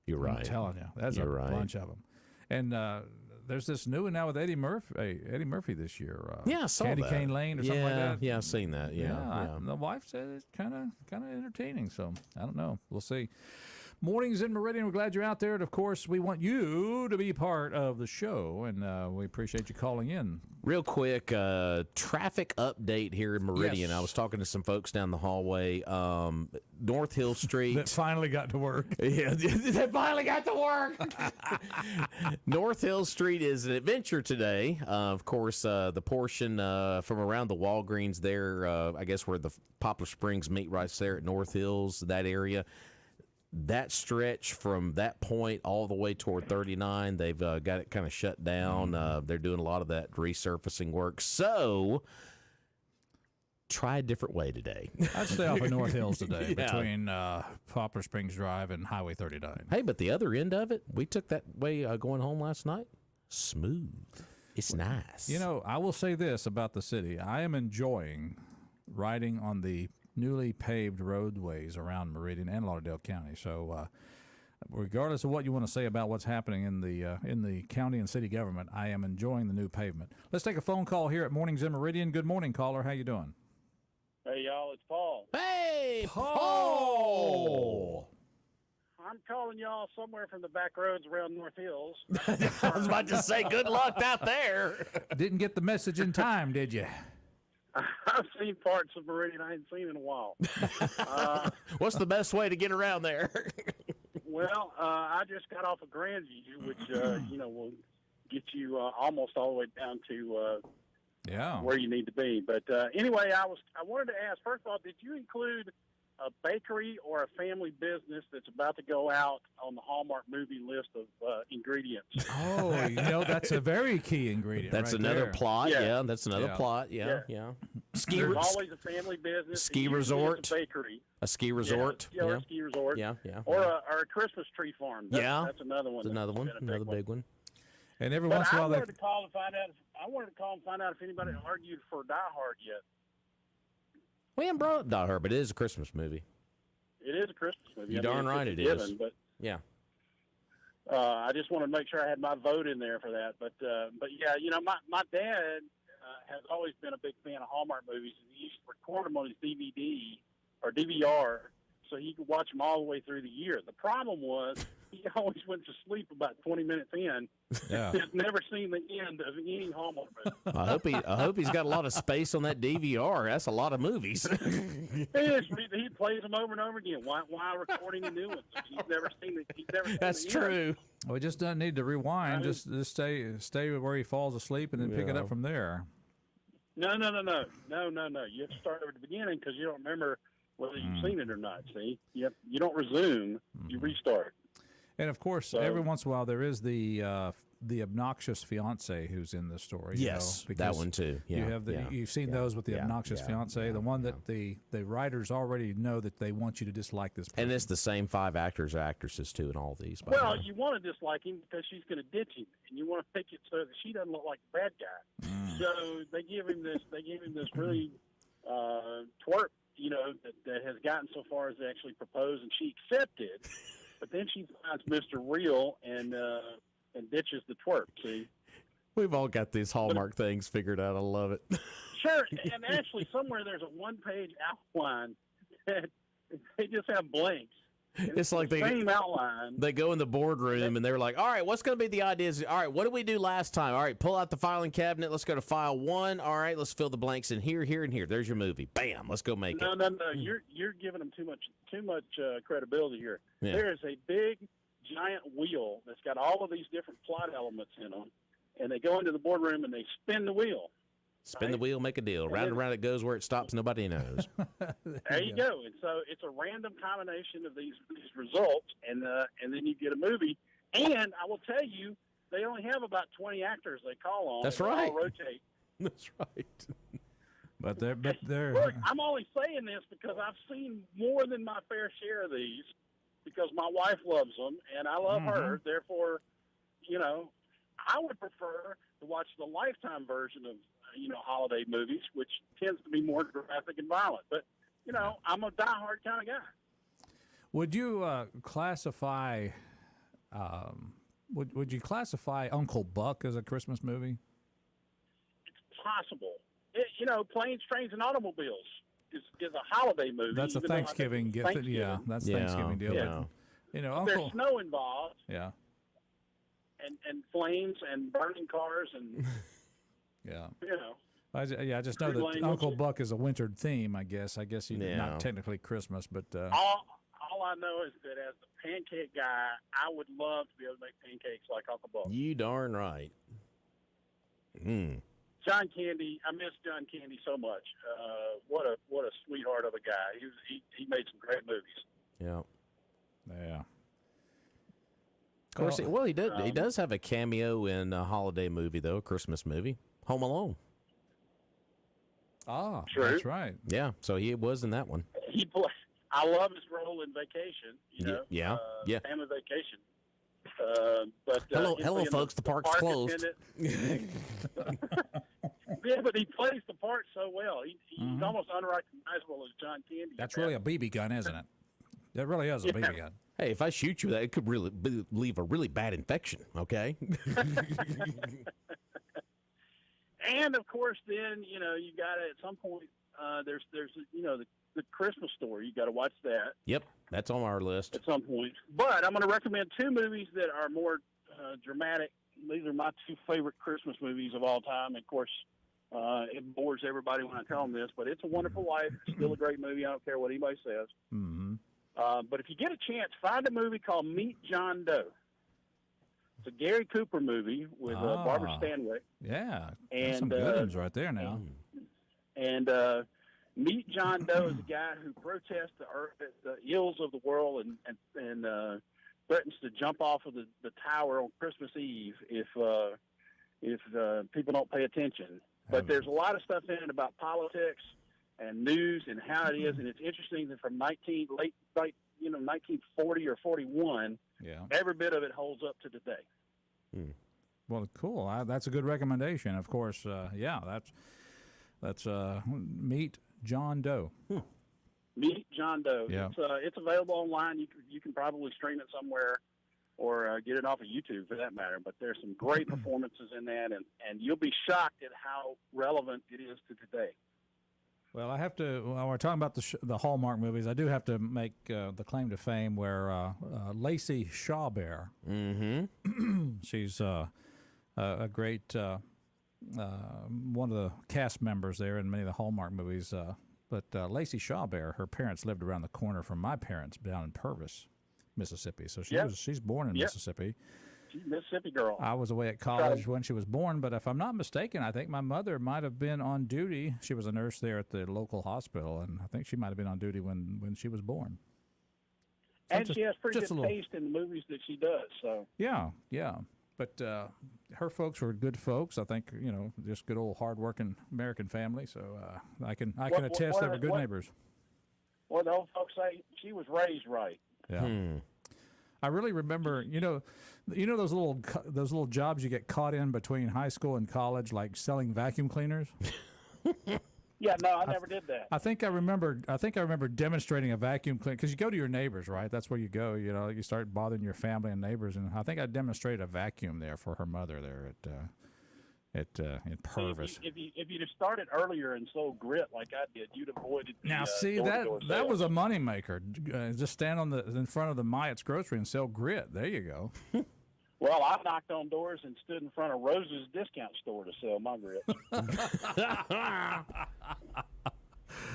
You're right. I'm telling you. That's a bunch of them. And there's this new one now with Eddie Murphy this year. Yeah, I saw Candy that. Cane Lane or something like that. Yeah, I've seen that. Yeah. The wife said it's kind of entertaining, so I don't know. We'll see. Mornings in Meridian, we're glad you're out there. And, of course, we want you to be part of the show, and we appreciate you calling in. Real quick, traffic update here in Meridian. Yes. I was talking to some folks down the hallway. North Hill Street. That finally got to work. Yeah, that finally got to work. North Hill Street is an adventure today. Of course, the portion from around the Walgreens there, I guess where the Poplar Springs meet right there at North Hills, that area. That stretch from that point all the way toward 39, they've got it kind of shut down. They're doing a lot of that resurfacing work. So try a different way today. I'd stay off of North Hills today between Poplar Springs Drive and Highway 39. Hey, but the other end of it, we took that way going home last night. Smooth. It's nice. I will say this about the city. I am enjoying riding on the newly paved roadways around Meridian and Lauderdale County. So regardless of what you want to say about what's happening in the county and city government, I am enjoying the new pavement. Let's take a phone call here at Mornings in Meridian. Good morning, caller. How you doing? Hey, y'all, it's Paul. Hey, Paul! I'm calling y'all somewhere from the back roads around North Hills. I was about to say, good luck out there. Didn't get the message in time, did you? I've seen parts of Meridian I hadn't seen in a while. What's the best way to get around there? Well, I just got off of Grandview, which will get you almost all the way down to where you need to be. But anyway, I wanted to ask, first of all, did you include a bakery or a family business that's about to go out on the Hallmark movie list of ingredients? Oh, that's a very key ingredient. That's right another there. plot. Yeah, that's another plot. Yeah. There's always a family business. Ski resort. A bakery. A ski resort. Yeah, a ski resort. Yeah. Or a Christmas tree farm. That's another one. That's another one. Another big one. And every once in a while, I wanted to call and find out if anybody argued for Die Hard yet. We haven't brought up Die Hard, but it is a Christmas movie. It is a Christmas movie. You're darn right it is. But yeah. I just wanted to make sure I had my vote in there for that. But yeah, my dad has always been a big fan of Hallmark movies, and he used to record them on his DVD or DVR so he could watch them all the way through the year. The problem was he always went to sleep about 20 minutes in. Yeah. He's never seen the end of any Hallmark movie. I hope he's got a lot of space on that DVR. That's a lot of movies. He plays them over and over again. Why recording the new ones? He's never seen it. That's true. Well, he just doesn't need to rewind. Just stay where he falls asleep and then pick it up from there. No. You have to start over at the beginning because you don't remember whether you've seen it or not. See, you don't resume. You restart. And of course, every once in a while there is the obnoxious fiance who's in the story. Yes, that one too. Yeah, you have you've seen those with the obnoxious fiance, the one that the writers already know that they want you to dislike this person. And it's the same 5 actors or actresses too in all these. Well, you want to dislike him because she's going to ditch him, and you want to make it so that she doesn't look like a bad guy. So they give him this. They give him this really twerp, that has gotten so far as to actually propose, and she accepted. But then she finds Mr. Real and ditches the twerp. See, we've all got these Hallmark things figured out. I love it. Sure, and actually somewhere there's a 1-page outline that they just have blanks. It's like the same outline. They go in the boardroom and they're like, all right, what's going to be the ideas? All right, what did we do last time? All right, pull out the filing cabinet. Let's go to file 1. All right, let's fill the blanks in here, here, and here. There's your movie. Bam, let's go make it. No. You're giving them too much credibility here. Yeah. There is a big, giant wheel that's got all of these different plot elements in them, and they go into the boardroom and they spin the wheel. Spin the wheel, make a deal. Round and round it goes. Where it stops, nobody knows. There you go. And so it's a random combination of these results, and then you get a movie. And I will tell you, they only have about 20 actors they call on. That's right. Right. All rotate. That's right. But they're. Look, I'm only saying this because I've seen more than my fair share of these, because my wife loves them and I love her. Therefore, I would prefer to watch the Lifetime version of holiday movies, which tends to be more graphic and violent. But I'm a diehard kind of guy. Would you classify? Would you classify Uncle Buck as a Christmas movie? It's possible. Planes, Trains, and Automobiles is a holiday movie. That's a Thanksgiving gift. Yeah, that's Thanksgiving deal. Yeah. But, Uncle, there's snow involved. Yeah. And flames and burning cars and. Yeah. I just know that Uncle Buck is a winter theme. I guess not technically Christmas, but. All I know is that as the pancake guy, I would love to be able to make pancakes like Uncle Buck. You darn right. John Candy, I miss John Candy so much. What a sweetheart of a guy. He made some great movies. Yeah. Yeah. Of course, he does have a cameo in a holiday movie though, a Christmas movie, Home Alone. Ah, true. That's right. Yeah, so he was in that one. I love his role in Vacation. Yeah. Family Vacation. But hello, folks. The park's closed. Yeah, but he plays the part so well. He's almost unrecognizable as John Candy. That's really a BB gun, isn't it? That really is a BB gun. Hey, if I shoot you, that could really leave a really bad infection. Okay. And of course, then you got to at some point. There's the Christmas Story. You got to watch that. Yep, that's on our list at some point. But I'm going to recommend 2 movies that are more dramatic. These are my 2 favorite Christmas movies of all time. Of course, it bores everybody when I tell them this, but It's a Wonderful Life. It's still a great movie. I don't care what anybody says. Mm-hmm. But if you get a chance, find a movie called Meet John Doe. It's a Gary Cooper movie with Barbara Stanwyck. Yeah, and some good ones right there now. And Meet John Doe is a guy who protests the ills of the world and threatens to jump off of the tower on Christmas Eve if people don't pay attention. But there's a lot of stuff in it about politics and news and how it is, and it's interesting that from 1940 or 41, every bit of it holds up to today. Well, cool. That's a good recommendation. Of course, that's Meet John Doe. Meet John Doe. Yeah. It's available online. You can probably stream it somewhere or get it off of YouTube for that matter. But there's some great performances in that, and you'll be shocked at how relevant it is to today. Well, I have to. While we're talking about the Hallmark movies, I do have to make the claim to fame where Lacey Chabert. Mm-hmm. She's a great one of the cast members there in many of the Hallmark movies. But Lacey Chabert, her parents lived around the corner from my parents down in Purvis, Mississippi. So she's born in Mississippi. She's a Mississippi girl. I was away at college when she was born, but if I'm not mistaken, I think my mother might have been on duty. She was a nurse there at the local hospital, and I think she might have been on duty when she was born. And she has pretty good taste in the movies that she does. So yeah. But her folks were good folks. I think, just good old hardworking American family. So I can attest they were good neighbors. Well, the old folks say she was raised right. Yeah. I really remember, those little jobs you get caught in between high school and college, like selling vacuum cleaners. Yeah, no, I never did that. I think I remember demonstrating a vacuum cleaner because you go to your neighbors, right? That's where you go. You start bothering your family and neighbors, and I think I demonstrated a vacuum there for her mother there in Purvis. If you'd have started earlier and sold grit like I did, you'd avoided. Now, see that was a moneymaker. Just stand in front of the Myatt's grocery and sell grit. There you go. Well, I knocked on doors and stood in front of Rose's discount store to sell my grits. And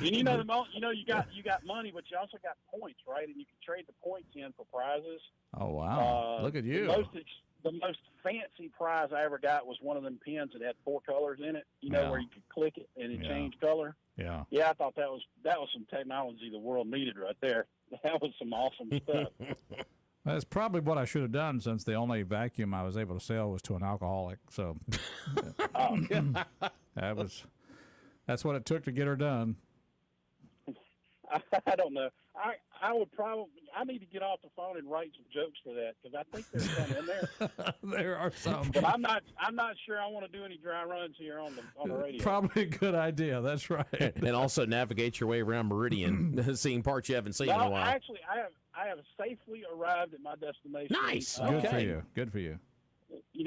you got money, but you also got points, right? And you can trade the points in for prizes. Oh wow! Look at you. The most fancy prize I ever got was one of them pens that had 4 colors in it. Where you could click it and it changed color. Yeah. Yeah, I thought that was some technology the world needed right there. That was some awesome stuff. That's probably what I should have done, since the only vacuum I was able to sell was to an alcoholic. So that's what it took to get her done. I don't know. I need to get off the phone and write some jokes for that, because I think there's some in there. There are some, but I'm not sure I want to do any dry runs here on the radio. Probably a good idea. That's right. And also navigate your way around Meridian, seeing parts you haven't seen in a while. Actually, I have safely arrived at my destination. Nice. Good for you. Good for you.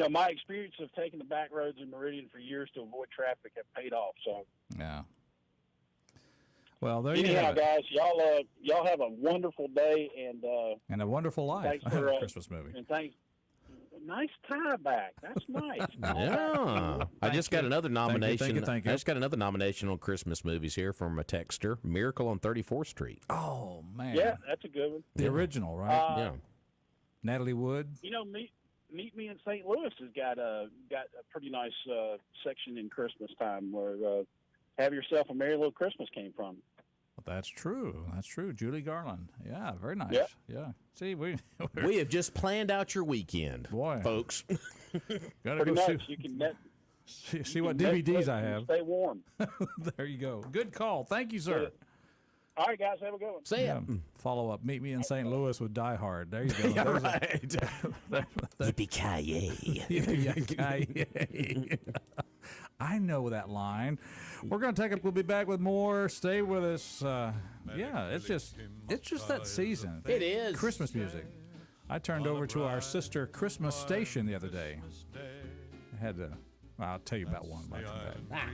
My experience of taking the back roads in Meridian for years to avoid traffic have paid off. So yeah. Well, there you have it. Guys, y'all have a wonderful day and a wonderful life. Thanks for Christmas movie. And thanks. Nice tie back. That's nice. Yeah. I just got another nomination. Thank you. I just got another nomination on Christmas movies here from a texter. Miracle on 34th Street. Oh man. Yeah, that's a good one. The original, right? Yeah. Natalie Wood. Meet Me in St. Louis has got a pretty nice section in Christmas time where Have Yourself a Merry Little Christmas came from. That's true. That's true. Julie Garland. Yeah, very nice. Yep. Yeah. See, we have just planned out your weekend, boy, folks. Gotta pretty go much. You can see what DVDs I have. Stay warm. There you go. Good call. Thank you, sir. All right, guys, have a good one. See ya. Follow up. Meet Me in St. Louis with Die Hard. There you go. Yeah, right. Yippee-ki-yay. Yippee-ki-yay. I know that line. We're going to take it. We'll be back with more. Stay with us. It's just that season. It is. Christmas music. I turned over to our sister Christmas station the other day. I had to, I'll tell you about one when I come back.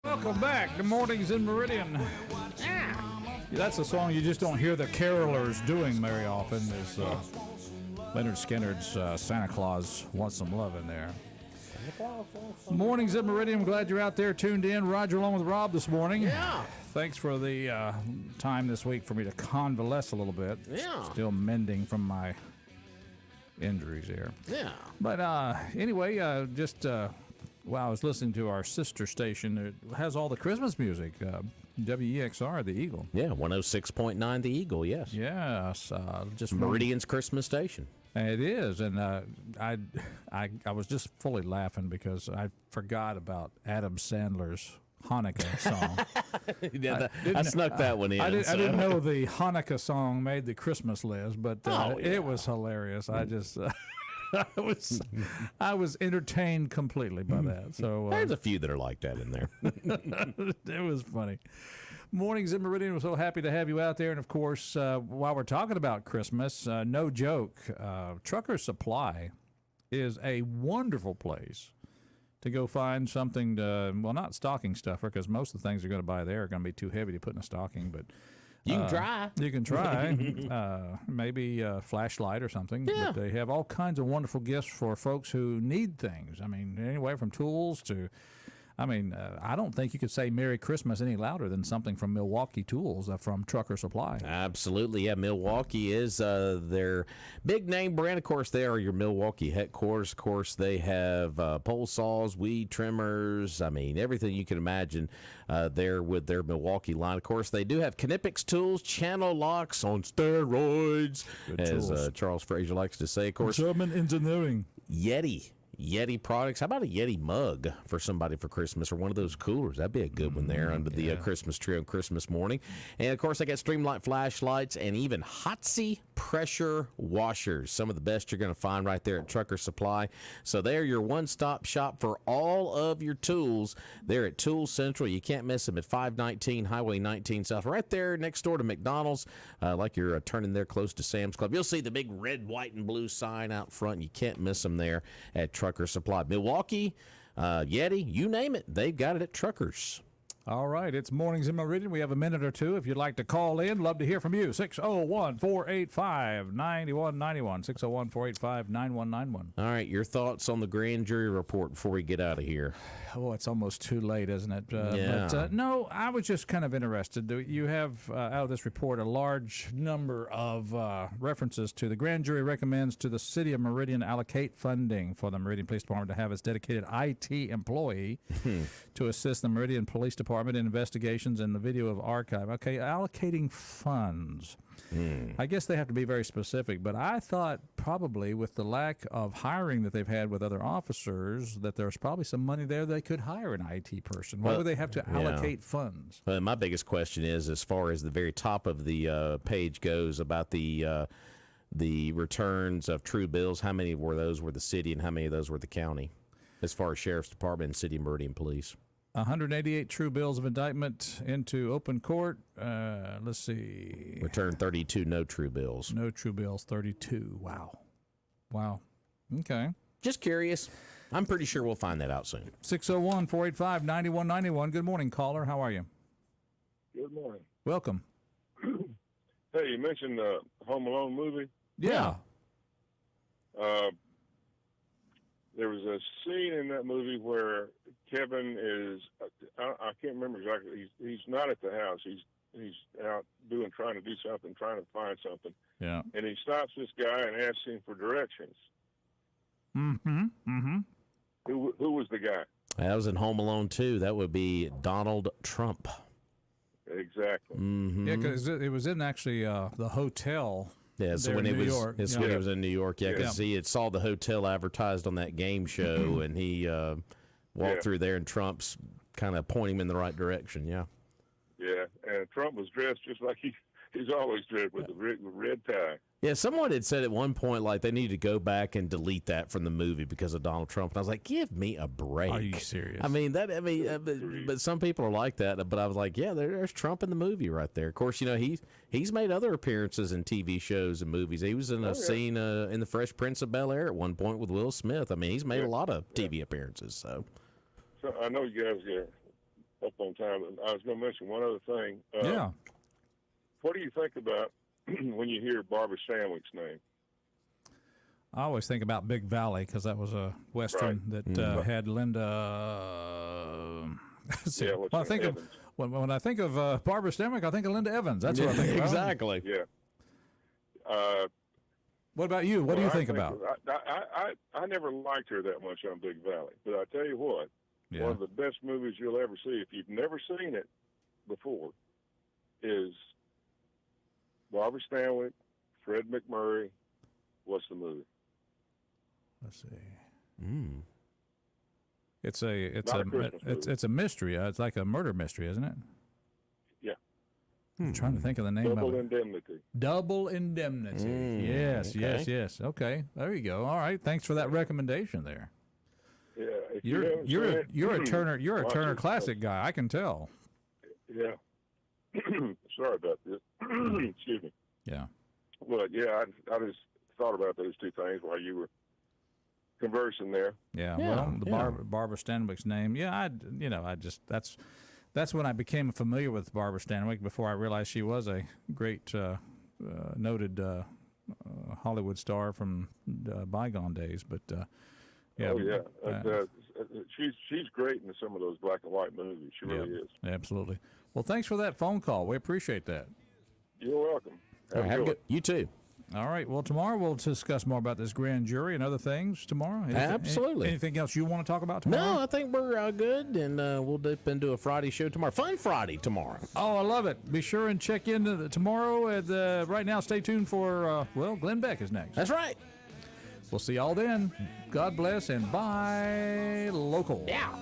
Welcome back to Mornings in Meridian. Yeah, that's a song you just don't hear the carolers doing very often. Is Leonard Skinner's Santa Claus Wants Some Love in there. Mornings in Meridian. I'm glad you're out there tuned in. Roger along with Rob this morning. Yeah. Thanks for the time this week for me to convalesce a little bit. Yeah. Still mending from my injuries here. Yeah. But anyway, while I was listening to our sister station, it has all the Christmas music. WEXR, the Eagle. Yeah, 106.9 the Eagle, yes. Yes. Just Meridian's Christmas station. It is, and I was just fully laughing because I forgot about Adam Sandler's Hanukkah song. Yeah, I snuck that one in. I didn't know the Hanukkah song made the Christmas list, but yeah. It was hilarious. I just I was entertained completely by that. So there's a few that are like that in there. It was funny. Mornings in Meridian. We're so happy to have you out there. And, of course, while we're talking about Christmas, no joke, Trucker Supply is a wonderful place to go find something to, well, not stocking stuffer, because most of the things you're going to buy there are going to be too heavy to put in a stocking. But you can try. You can try. Maybe a flashlight or something. Yeah. But they have all kinds of wonderful gifts for folks who need things. I mean, anywhere from tools to... I don't think you could say Merry Christmas any louder than something from Milwaukee Tools from Trucker Supply. Absolutely, yeah. Milwaukee is their big name brand. Of course, they are your Milwaukee headquarters. Of course, they have pole saws, weed trimmers. I mean, everything you can imagine there with their Milwaukee line. Of course, they do have Knipex tools, channel locks on steroids, as Charles Frazier likes to say. Of course, German engineering. Yeti products. How about a Yeti mug for somebody for Christmas, or one of those coolers? That'd be a good one there under the Christmas tree on Christmas morning. And, of course, they got Streamlight flashlights and even Hotsy pressure washers. Some of the best you're going to find right there at Trucker Supply. So they're your one-stop shop for all of your tools. They're at Tool Central. You can't miss them at 519 Highway 19 South, right there next door to McDonald's, like you're turning there close to Sam's Club. You'll see the big red, white, and blue sign out front. You can't miss them there at Trucker Supply. Milwaukee, Yeti, you name it, they've got it at Truckers. All right, it's Mornings in Meridian. We have a minute or two. If you'd like to call in, love to hear from you. 601-485-9191. 601-485-9191. All right, your thoughts on the grand jury report before we get out of here. Oh, it's almost too late, isn't it? Yeah. But, no, I was just kind of interested. You have, out of this report, a large number of references to the grand jury recommends to the city of Meridian allocate funding for the Meridian Police Department to have its dedicated IT employee to assist the Meridian Police Department in investigations and the video of archive. Okay, allocating funds. I guess they have to be very specific, but I thought probably with the lack of hiring that they've had with other officers that there's probably some money there they could hire an IT person. Why would they have to allocate funds? Well, my biggest question is, as far as the very top of the page goes, about the returns of true bills, how many were those were the city and how many of those were the county, as far as Sheriff's Department and City of Meridian Police? 188 true bills of indictment into open court. Let's see. Returned 32 no true bills. No true bills, 32. Wow. Okay. Just curious. I'm pretty sure we'll find that out soon. 601-485-9191. Good morning, caller. How are you? Good morning. Welcome. Hey, you mentioned the Home Alone movie. Yeah. There was a scene in that movie where Kevin is, I can't remember exactly, he's not at the house. He's out trying to do something, trying to find something. Yeah. And he stops this guy and asks him for directions. Who was the guy? That was in Home Alone 2. That would be Donald Trump. Exactly. Yeah, because it was in actually the hotel. Yeah, so when he was when he was in New York, because he had saw the hotel advertised on that game show, and he walked through there, and Trump's kind of pointing him in the right direction. Yeah. Yeah, and Trump was dressed just like he's always dressed with a red tie. Yeah, someone had said at one point, like, they need to go back and delete that from the movie because of Donald Trump. And I was like, give me a break. Are you serious? But some people are like that. But I was like, yeah, there's Trump in the movie right there. Of course, he's made other appearances in TV shows and movies. He was in a scene in The Fresh Prince of Bel-Air at one point with Will Smith. I mean, he's made a lot of TV appearances. So I know you guys up on time. I was going to mention one other thing. Yeah. What do you think about when you hear Barbara Stanwyck's name? I always think about Big Valley because that was a Western that had Linda. When I think of when I think of Barbara Stanwyck, I think of Linda Evans. That's what I think about. Exactly. Yeah. What about you? What do you think about? I never liked her that much on Big Valley, but I tell you what, one of the best movies you'll ever see, if you've never seen it before, is Barbara Stanwyck, Fred McMurray. What's the movie? Let's see. It's a mystery. It's like a murder mystery, isn't it? Yeah. I'm trying to think of the name Double of it. Indemnity. Double Indemnity. Yes. Okay, there you go. All right, thanks for that recommorrecommendation there. Yeah. You're a Turner Classic guy. I can tell. Yeah. Sorry about this. Excuse me. Yeah. But yeah, I just thought about those two things while you were conversing there. Yeah. Well, Barbara Stanwyck's name. Yeah. That's when I became familiar with Barbara Stanwyck. Before I realized she was a great, noted Hollywood star from bygone days. But yeah. Oh yeah. She's great in some of those black and white movies. She really is. Absolutely. Well, thanks for that phone call. We appreciate that. You're welcome. Have a good. You too. All right. Well, tomorrow we'll discuss more about this grand jury and other things tomorrow. Absolutely. Anything else you want to talk about tomorrow? No, I think we're good, and we'll dip into a Friday show tomorrow. Fun Friday tomorrow. Oh, I love it. Be sure and check in tomorrow. Right now, stay tuned for, Glenn Beck is next. That's right. We'll see y'all then. God bless and bye, local. Yeah.